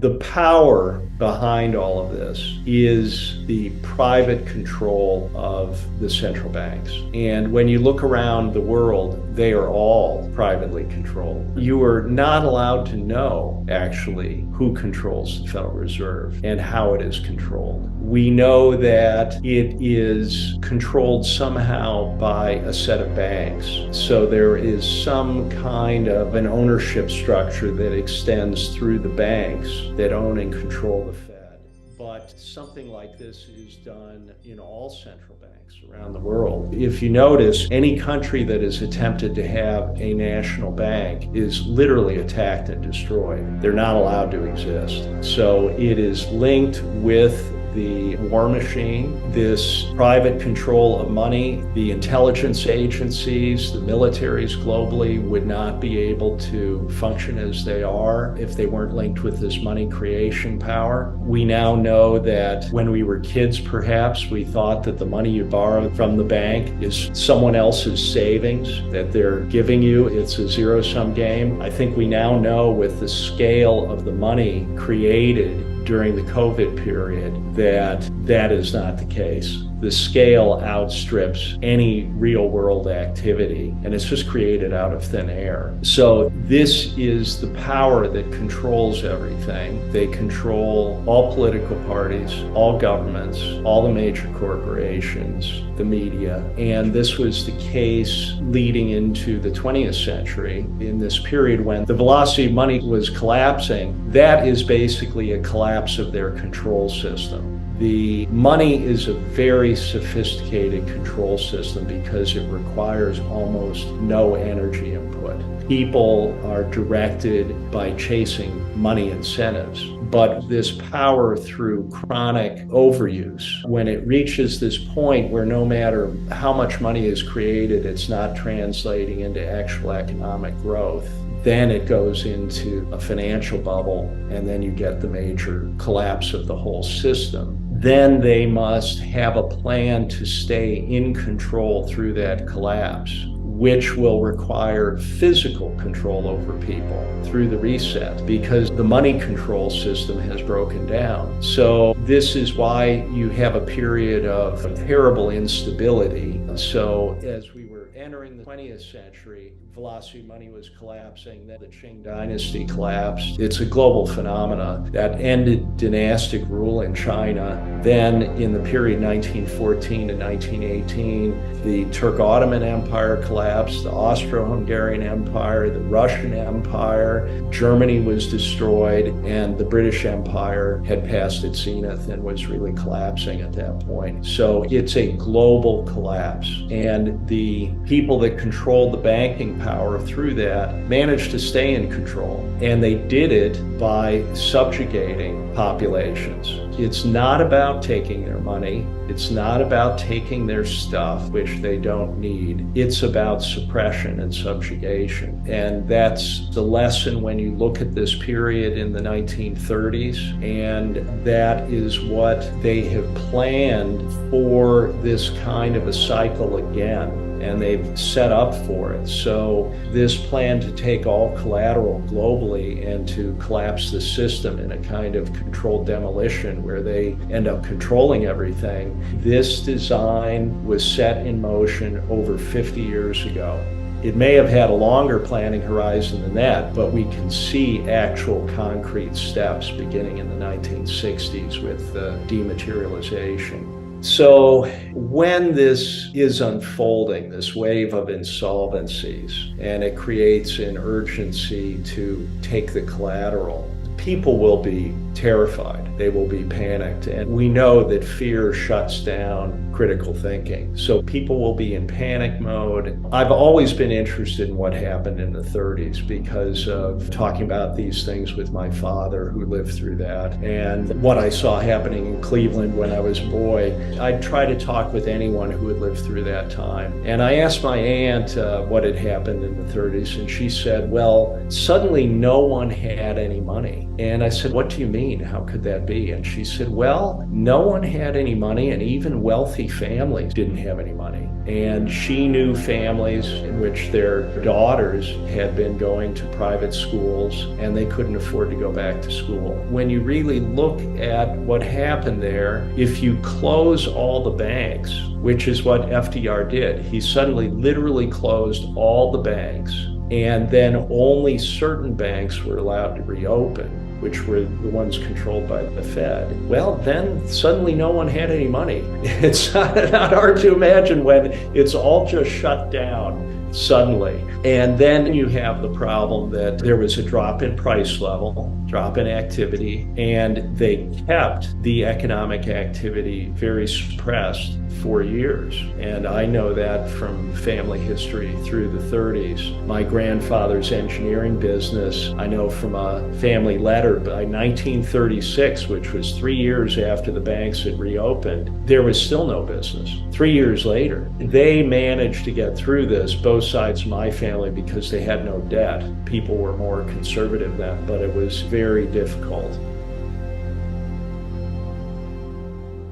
The power behind all of this is the private control of the central banks. And when you look around the world, they are all privately controlled. You are not allowed to know, actually, who controls the Federal Reserve and how it is controlled. We know that it is controlled somehow by a set of banks. So there is some kind of an ownership structure that extends through the banks that own and control the Fed. But something like this is done in all central banks around the world. If you notice, any country that has attempted to have a national bank is literally attacked and destroyed. They're not allowed to exist. So it is linked with the war machine, this private control of money. The intelligence agencies, the militaries globally would not be able to function as they are if they weren't linked with this money creation power. We now know that when we were kids, perhaps, we thought that the money you borrow from the bank is someone else's savings that they're giving you. It's a zero-sum game. I think we now know with the scale of the money created during the COVID period that that is not the case. The scale outstrips any real world activity, and it's just created out of thin air. So this is the power that controls everything. They control all political parties, all governments, all the major corporations, the media. And this was the case leading into the 20th century. In this period when the velocity of money was collapsing, that is basically a collapse of their control system. The money is a very sophisticated control system because it requires almost no energy input. People are directed by chasing money incentives, but this power through chronic overuse, when it reaches this point where no matter how much money is created, it's not translating into actual economic growth, then it goes into a financial bubble, and then you get the major collapse of the whole system. Then they must have a plan to stay in control through that collapse, which will require physical control over people through the reset, because the money control system has broken down. So this is why you have a period of terrible instability. So as we were entering the 20th century, velocity money was collapsing, then the Qing dynasty collapsed. It's a global phenomena that ended dynastic rule in China. Then in the period 1914 to 1918, the Turk-Ottoman Empire collapsed, the Austro-Hungarian Empire, the Russian Empire, Germany was destroyed, and the British Empire had passed its zenith and was really collapsing at that point. So it's a global collapse. And the people that controlled the banking power through that managed to stay in control. And they did it by subjugating populations. It's not about taking their money. It's not about taking their stuff, which they don't need. It's about suppression and subjugation. And that's the lesson when you look at this period in the 1930s. And that is what they have planned for this kind of a cycle again. And they've set up for it. So this plan to take all collateral globally and to collapse the system in a kind of controlled demolition where they end up controlling everything, this design was set in motion over 50 years ago. It may have had a longer planning horizon than that, but we can see actual concrete steps beginning in the 1960s with dematerialization. So when this is unfolding, this wave of insolvencies, and it creates an urgency to take the collateral, people will be terrified. They will be panicked. And we know that fear shuts down critical thinking. So people will be in panic mode. I've always been interested in what happened in the 30s because of talking about these things with my father who lived through that and what I saw happening in Cleveland when I was a boy. I'd try to talk with anyone who had lived through that time. And I asked my aunt what had happened in the 30s, and she said, well, suddenly no one had any money. And I said, what do you mean? How could that be? And she said, well, no one had any money, and even wealthy families didn't have any money. And she knew families in which their daughters had been going to private schools and they couldn't afford to go back to school. When you really look at what happened there, if you close all the banks, which is what FDR did, he suddenly literally closed all the banks, and then only certain banks were allowed to reopen, which were the ones controlled by the Fed. Well, then suddenly no one had any money. It's not hard to imagine when it's all just shut down suddenly. And then you have the problem that there was a drop in price level, drop in activity, and they kept the economic activity very suppressed 4 years. And I know that from family history through the 30s. My grandfather's engineering business, I know from a family letter by 1936, which was 3 years after the banks had reopened, there was still no business. 3 years later, they managed to get through this, both sides of my family, because they had no debt. People were more conservative then, but it was very difficult.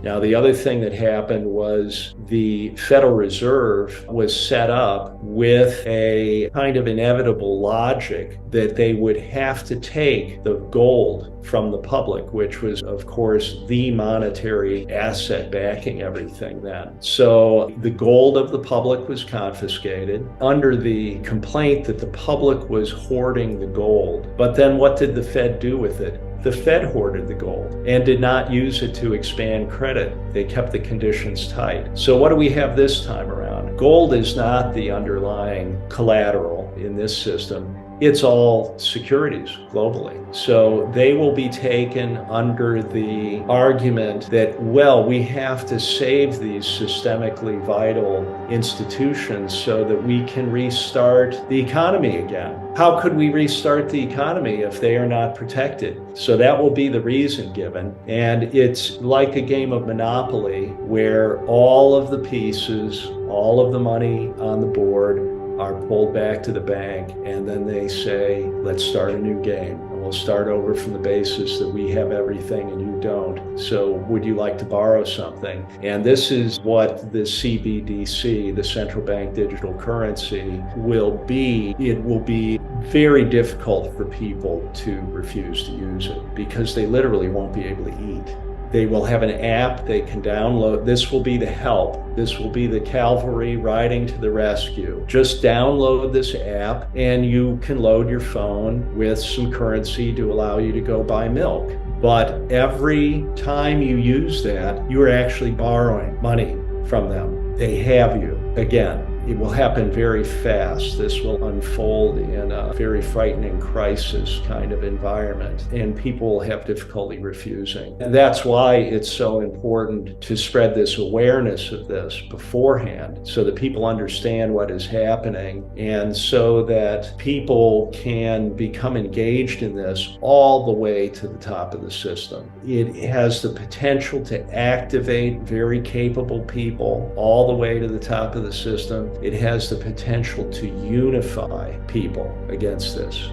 Now, the other thing that happened was the Federal Reserve was set up with a kind of inevitable logic that they would have to take the gold from the public, which was, of course, the monetary asset backing everything then. So the gold of the public was confiscated under the complaint that the public was hoarding the gold. But then what did the Fed do with it? The Fed hoarded the gold and did not use it to expand credit. They kept the conditions tight. So what do we have this time around? Gold is not the underlying collateral in this system. It's all securities globally. So they will be taken under the argument that, well, we have to save these systemically vital institutions so that we can restart the economy again. How could we restart the economy if they are not protected? So that will be the reason given. And it's like a game of Monopoly where all of the pieces, all of the money on the board are pulled back to the bank, and then they say, let's start a new game. And we'll start over from the basis that we have everything and you don't. So would you like to borrow something? And this is what the CBDC, the central bank digital currency, will be. It will be very difficult for people to refuse to use it because they literally won't be able to eat. They will have an app they can download. This will be the help. This will be the cavalry riding to the rescue. Just download this app and you can load your phone with some currency to allow you to go buy milk. But every time you use that, you are actually borrowing money from them. They have you. Again, it will happen very fast. This will unfold in a very frightening crisis kind of environment, and people will have difficulty refusing. And that's why it's so important to spread this awareness of this beforehand so that people understand what is happening and so that people can become engaged in this all the way to the top of the system. It has the potential to activate very capable people all the way to the top of the system. It has the potential to unify people against this.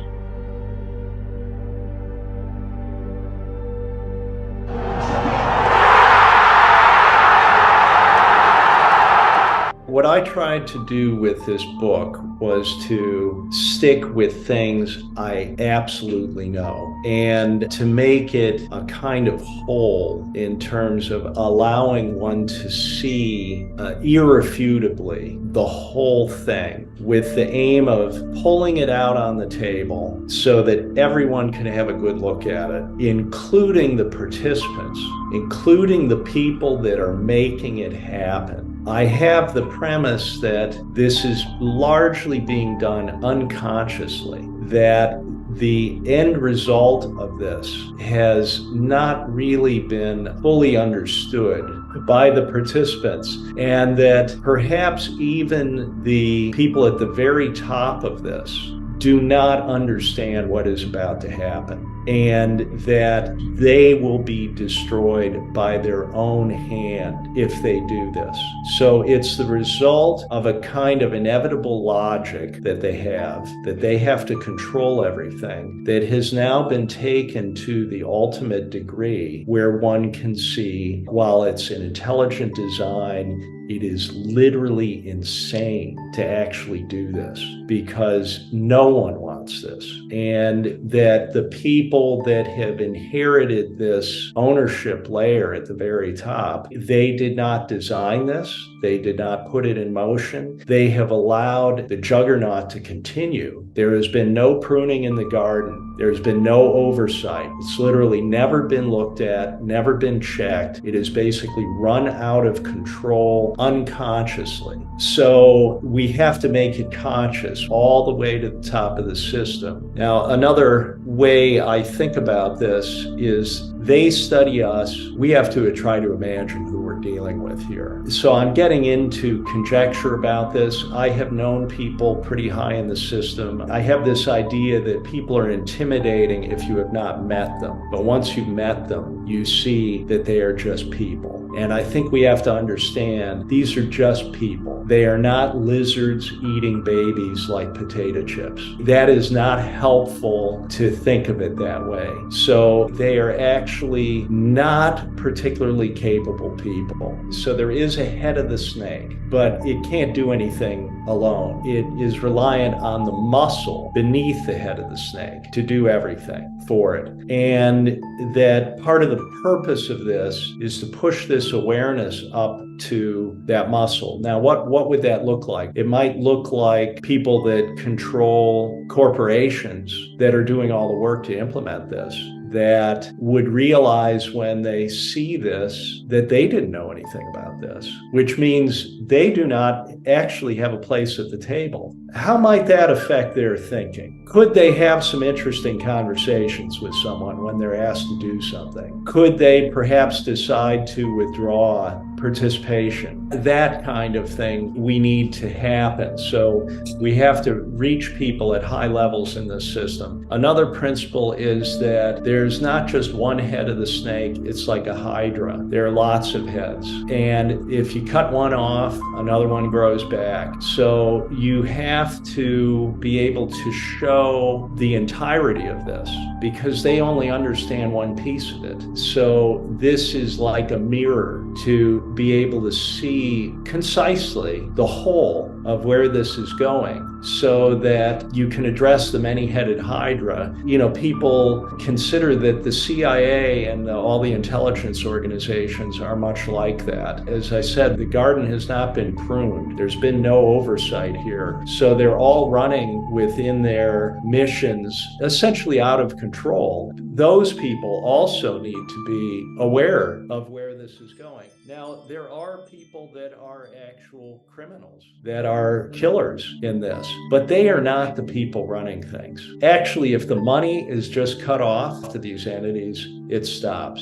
What I tried to do with this book was to stick with things I absolutely know and to make it a kind of whole in terms of allowing one to see irrefutably the whole thing with the aim of pulling it out on the table so that everyone can have a good look at it, including the participants, including the people that are making it happen. I have the premise that this is largely being done unconsciously, that the end result of this has not really been fully understood by the participants, and that perhaps even the people at the very top of this do not understand what is about to happen, and that they will be destroyed by their own hand if they do this. So it's the result of a kind of inevitable logic that they have to control everything, that has now been taken to the ultimate degree where one can see, while it's an intelligent design, it is literally insane to actually do this because no one wants this. And that the people that have inherited this ownership layer at the very top, they did not design this. They did not put it in motion. They have allowed the juggernaut to continue. There has been no pruning in the garden. There's been no oversight. It's literally never been looked at, never been checked. It is basically run out of control unconsciously. So we have to make it conscious all the way to the top of the system. Now, another way I think about this is they study us. We have to try to imagine who we're dealing with here. So I'm getting into conjecture about this. I have known people pretty high in the system. I have this idea that people are intimidating if you have not met them. But once you've met them, you see that they are just people. And I think we have to understand these are just people. They are not lizards eating babies like potato chips. That is not helpful to think of it that way. So they are actually not particularly capable people. So there is a head of the snake, but it can't do anything alone. It is reliant on the muscle beneath the head of the snake to do everything for it. And that part of the purpose of this is to push this awareness up to that muscle. Now, what would that look like? It might look like people that control corporations that are doing all the work to implement this, that would realize when they see this that they didn't know anything about this, which means they do not actually have a place at the table. How might that affect their thinking? Could they have some interesting conversations with someone when they're asked to do something? Could they perhaps decide to withdraw participation? That kind of thing we need to happen. So we have to reach people at high levels in this system. Another principle is that there's not just one head of the snake, it's like a hydra. There are lots of heads. And if you cut one off, another one grows back. So you have to be able to show the entirety of this because they only understand one piece of it. So this is like a mirror to be able to see concisely the whole of where this is going so that you can address the many-headed hydra. You know, people consider that the CIA and all the intelligence organizations are much like that. As I said, the garden has not been pruned. There's been no oversight here. So they're all running within their missions, essentially out of control. Those people also need to be aware of where this is going. Now, there are people that are actual criminals, that are killers in this, but they are not the people running things. Actually, if the money is just cut off to these entities, it stops.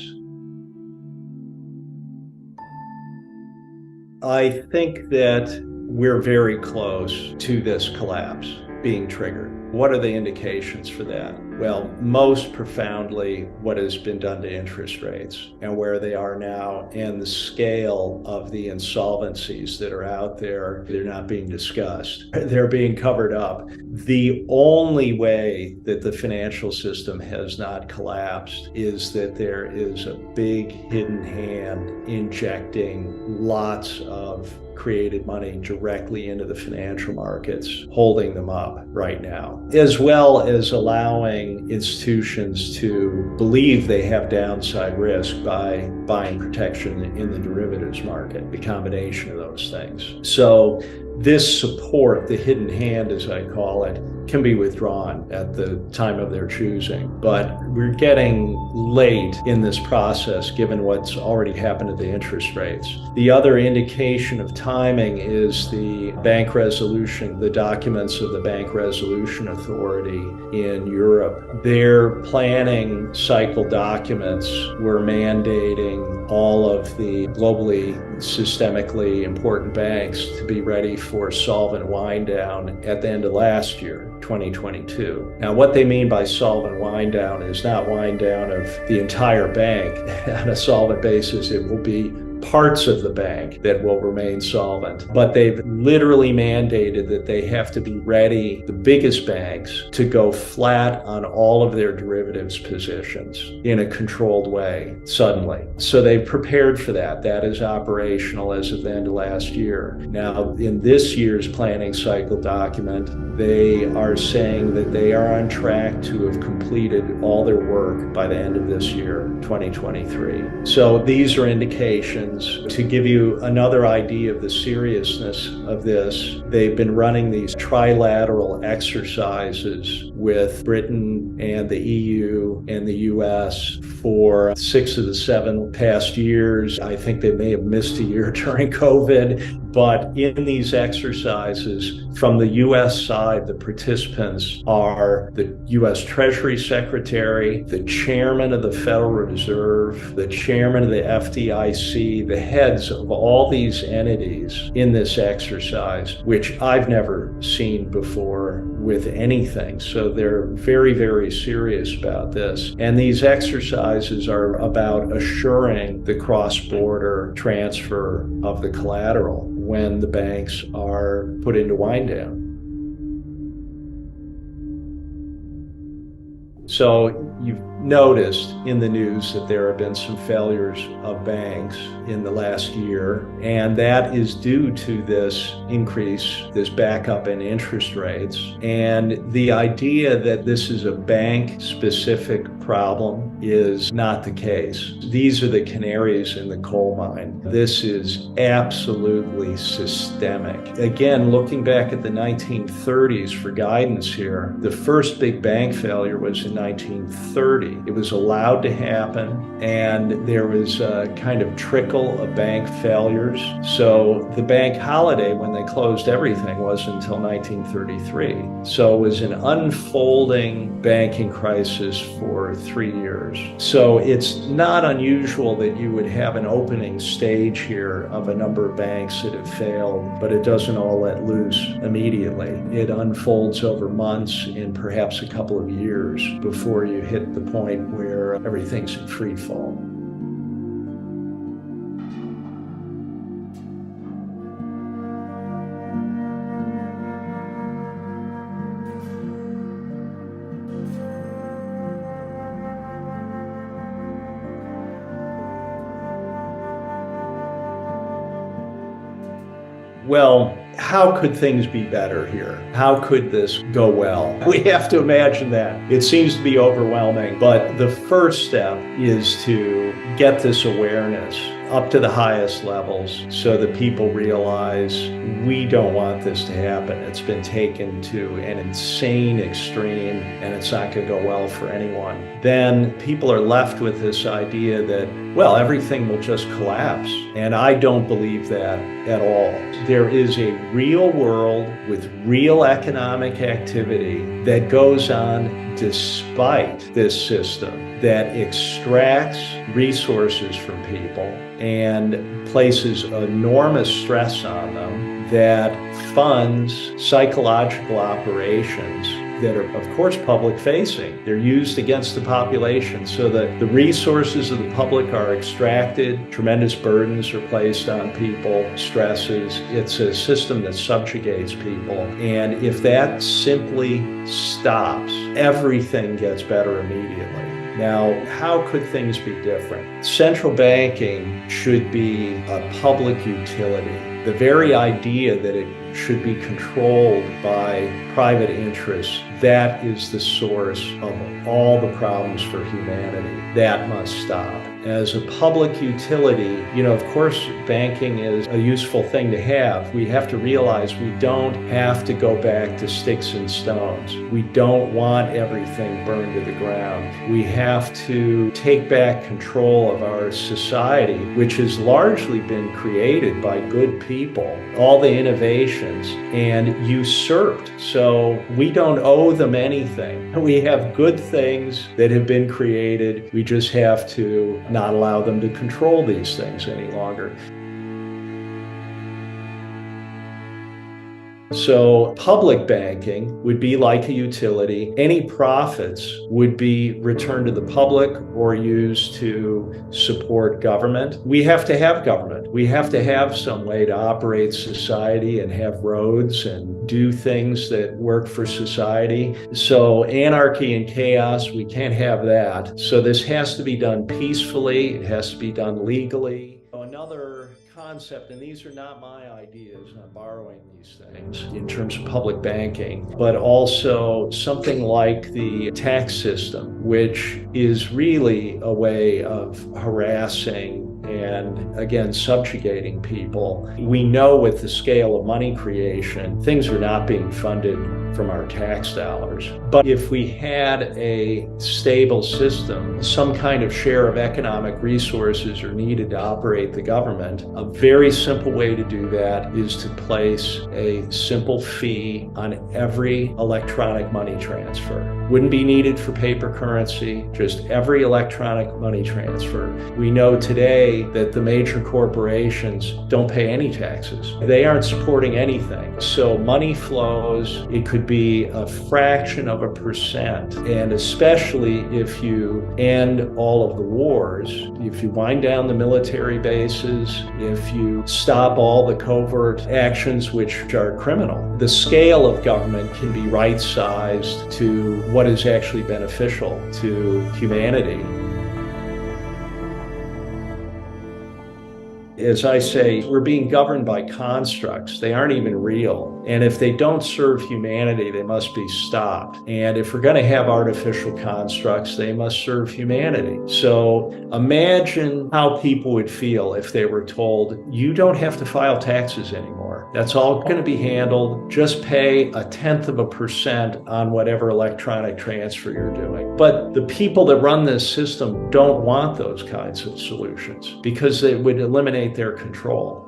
I think that we're very close to this collapse being triggered. What are the indications for that? Well, most profoundly, what has been done to interest rates and where they are now and the scale of the insolvencies that are out there. They're not being discussed. They're being covered up. The only way that the financial system has not collapsed is that there is a big hidden hand injecting lots of created money directly into the financial markets, holding them up right now, as well as allowing institutions to believe they have downside risk by buying protection in the derivatives market, the combination of those things. So this support, the hidden hand as I call it, can be withdrawn at the time of their choosing. But we're getting late in this process given what's already happened to the interest rates. The other indication of timing is the bank resolution, the documents of the Bank Resolution Authority in Europe. Their planning cycle documents were mandating all of the globally systemically important banks to be ready for solvent wind down at the end of last year, 2022. Now, what they mean by solvent wind down is not wind down of the entire bank on a solvent basis. It will be parts of the bank that will remain solvent. But they've literally mandated that they have to be ready, the biggest banks, to go flat on all of their derivatives positions in a controlled way suddenly. So they've prepared for that. That is operational as of the end of last year. Now, in this year's planning cycle document, they are saying that they are on track to have completed all their work by the end of this year, 2023. So these are indications. To give you another idea of the seriousness of this, they've been running these trilateral exercises with Britain and the EU and the US for 6 of the 7 past years. I think they may have missed a year during COVID. But in these exercises, from the U.S. side, the participants are the U.S. Treasury Secretary, the chairman of the Federal Reserve, the chairman of the FDIC, the heads of all these entities in this exercise, which I've never seen before with anything. So they're very, very serious about this. And these exercises are about assuring the cross-border transfer of the collateral when the banks are put into wind down. So you've noticed in the news that there have been some failures of banks in the last year, and that is due to this increase, this backup in interest rates. And the idea that this is a bank-specific problem is not the case. These are the canaries in the coal mine. This is absolutely systemic. Again, looking back at the 1930s for guidance here, the first big bank failure was in 1930. It was allowed to happen, and there was a kind of trickle of bank failures. So the bank holiday, when they closed everything, wasn't until 1933. So it was an unfolding banking crisis for 3 years. So it's not unusual that you would have an opening stage here of a number of banks that have failed, but it doesn't all let loose immediately. It unfolds over months and perhaps a couple of years before you hit the point where everything's in free fall. Well, how could things be better here? How could this go well? We have to imagine that. It seems to be overwhelming, but the first step is to get this awareness up to the highest levels so that people realize we don't want this to happen. It's been taken to an insane extreme and it's not going to go well for anyone. Then people are left with this idea that, well, everything will just collapse. And I don't believe that at all. There is a real world with real economic activity that goes on despite this system that extracts resources from people and places enormous stress on them, that funds psychological operations that are, of course, public-facing. They're used against the population so that the resources of the public are extracted, tremendous burdens are placed on people, stresses. It's a system that subjugates people. And if that simply stops, everything gets better immediately. Now, how could things be different? Central banking should be a public utility. The very idea that it should be controlled by private interests, that is the source of all the problems for humanity. That must stop. As a public utility, of course, banking is a useful thing to have. We have to realize we don't have to go back to sticks and stones. We don't want everything burned to the ground. We have to take back control of our society, which has largely been created by good people, all the innovations, and usurped. So we don't owe them anything. We have good things that have been created. We just have to not allow them to control these things any longer. So public banking would be like a utility. Any profits would be returned to the public or used to support government. We have to have government. We have to have some way to operate society and have roads and do things that work for society. So anarchy and chaos, we can't have that. So this has to be done peacefully. It has to be done legally. Another concept, and these are not my ideas, I'm borrowing these things in terms of public banking, but also something like the tax system, which is really a way of harassing and again, subjugating people. We know with the scale of money creation, things are not being funded from our tax dollars. But if we had a stable system, some kind of share of economic resources are needed to operate the government. A very simple way to do that is to place a simple fee on every electronic money transfer. Wouldn't be needed for paper currency, just every electronic money transfer. We know today that the major corporations don't pay any taxes. They aren't supporting anything. So money flows, it could be a fraction of a percent. And especially if you end all of the wars, if you wind down the military bases, if you stop all the covert actions which are criminal, the scale of government can be right-sized to what is actually beneficial to humanity. As I say, we're being governed by constructs. They aren't even real. And if they don't serve humanity, they must be stopped. And if we're going to have artificial constructs, they must serve humanity. So imagine how people would feel if they were told, you don't have to file taxes anymore. That's all going to be handled. Just pay 0.1% on whatever electronic transfer you're doing. But the people that run this system don't want those kinds of solutions because they would eliminate their control.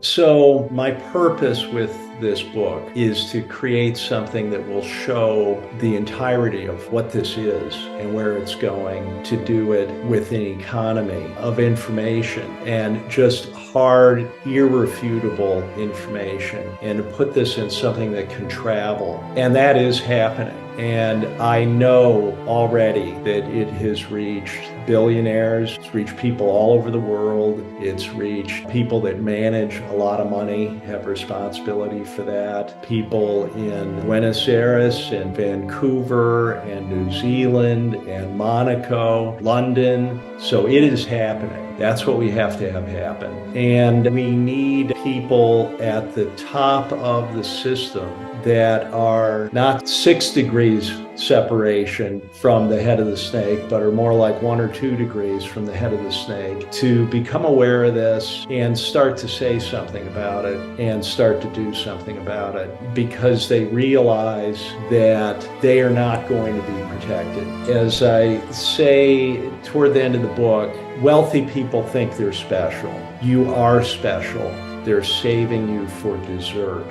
So my purpose with this book is to create something that will show the entirety of what this is and where it's going, to do it with an economy of information and just hard, irrefutable information, and to put this in something that can travel. And that is happening. And I know already that it has reached billionaires, it's reached people all over the world, it's reached people that manage a lot of money, have responsibility for that, people in Buenos Aires and Vancouver and New Zealand and Monaco, London. So it is happening. That's what we have to have happen. And we need people at the top of the system that are not 6 degrees separation from the head of the snake, but are more like 1 or 2 degrees from the head of the snake, to become aware of this and start to say something about it and start to do something about it, because they realize that they are not going to be protected. As I say toward the end of the book, wealthy people think they're special. You are special. They're saving you for dessert.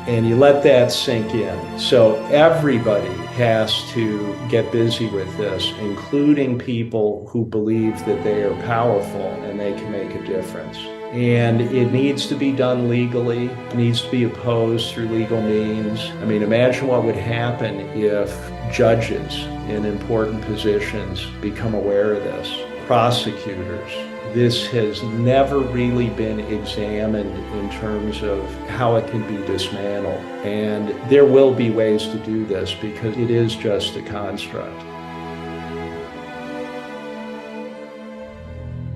And you let that sink in. So everybody has to get busy with this, including people who believe that they are powerful and they can make a difference. And it needs to be done legally, it needs to be opposed through legal means. I mean, imagine what would happen if judges in important positions become aware of this, prosecutors. This has never really been examined in terms of how it can be dismantled. And there will be ways to do this because it is just a construct.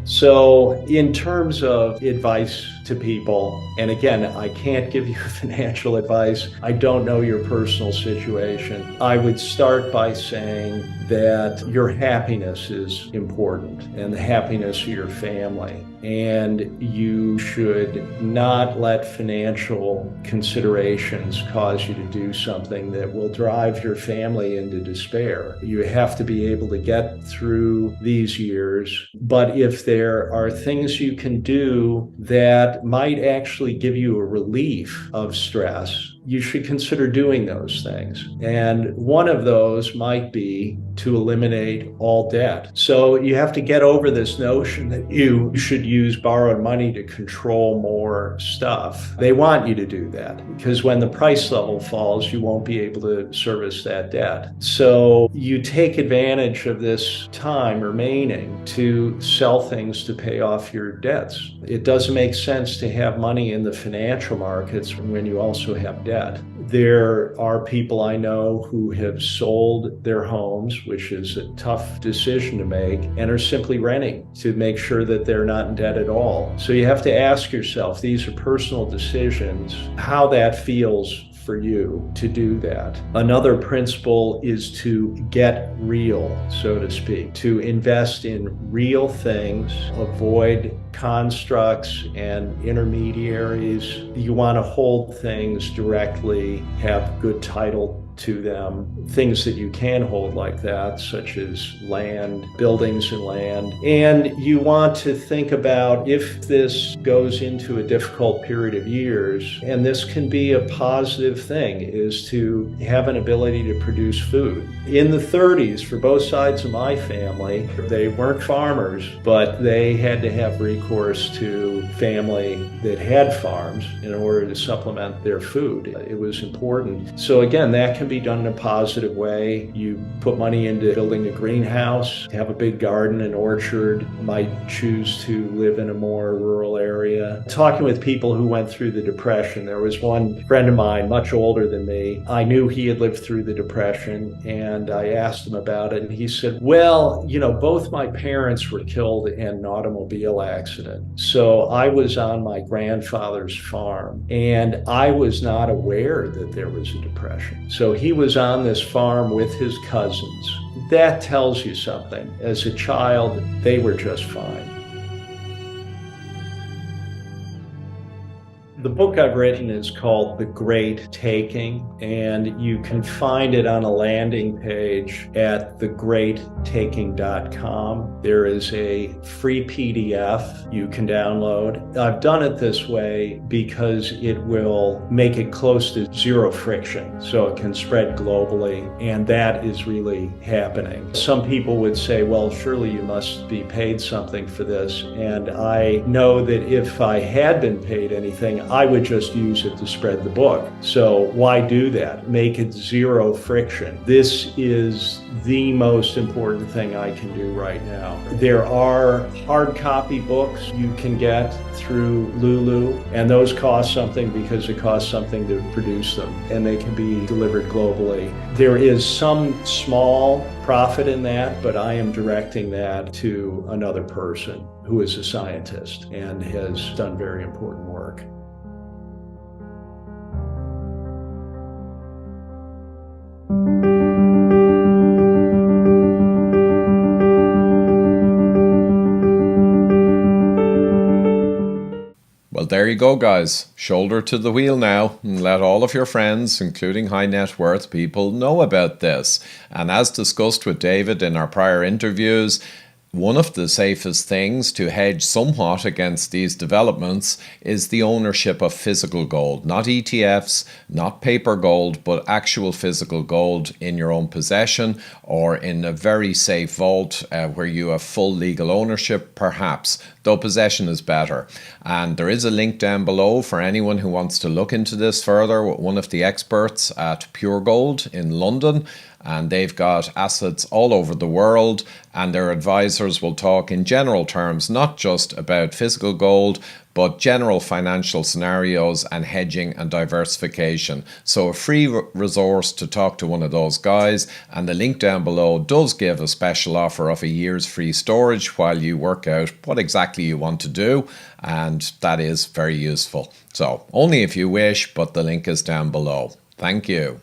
So in terms of advice to people, and again, I can't give you financial advice. I don't know your personal situation. I would start by saying that your happiness is important and the happiness of your family. And you should not let financial considerations cause you to do something that will drive your family into despair. You have to be able to get through these years. But if there are things you can do that might actually give you a relief of stress, you should consider doing those things. And one of those might be to eliminate all debt. So you have to get over this notion that you should use borrowed money to control more stuff. They want you to do that because when the price level falls, you won't be able to service that debt. So you take advantage of this time remaining to sell things to pay off your debts. It doesn't make sense to have money in the financial markets when you also have debt. There are people I know who have sold their homes, which is a tough decision to make, and are simply renting to make sure that they're not in debt at all. So you have to ask yourself, these are personal decisions, how that feels for you to do that. Another principle is to get real, so to speak, to invest in real things, avoid constructs and intermediaries. You want to hold things directly, have good title to them, things that you can hold like that, such as land, buildings and land. And you want to think about if this goes into a difficult period of years, and this can be a positive thing, is to have an ability to produce food. In the 30s, for both sides of my family, they weren't farmers, but they had to have recourse to family that had farms in order to supplement their food. It was important. So again, that can be done in a positive way. You put money into building a greenhouse, have a big garden and orchard, might choose to live in a more rural area. Talking with people who went through the Depression, there was one friend of mine, much older than me. I knew he had lived through the Depression, and I asked him about it, and he said, well, both my parents were killed in an automobile accident. So I was on my grandfather's farm, and I was not aware that there was a depression. So he was on this farm with his cousins. That tells you something. As a child, they were just fine. The book I've written is called The Great Taking, and you can find it on a landing page at thegreattaking.com. There is a free PDF you can download. I've done it this way because it will make it close to zero friction, so it can spread globally, and that is really happening. Some people would say, well, surely you must be paid something for this, and I know that if I had been paid anything, I would just use it to spread the book. So why do that? Make it zero friction. This is the most important thing I can do right now. There are hard copy books you can get through Lulu, and those cost something because it costs something to produce them, and they can be delivered globally. There is some small profit in that, but I am directing that to another person who is a scientist and has done very important work. Well, there you go, guys. Shoulder to the wheel now, and let all of your friends, including high net worth people, know about this. And as discussed with David in our prior interviews, one of the safest things to hedge somewhat against these developments is the ownership of physical gold, not ETFs, not paper gold, but actual physical gold in your own possession or in a very safe vault where you have full legal ownership, perhaps, though possession is better. And there is a link down below for anyone who wants to look into this further with one of the experts at Pure Gold in London. And they've got assets all over the world, and their advisors will talk in general terms, not just about physical gold, but general financial scenarios and hedging and diversification. So a free resource to talk to one of those guys, and the link down below does give a special offer of a year's free storage while you work out what exactly you want to do, and that is very useful. So only if you wish, but the link is down below. Thank you.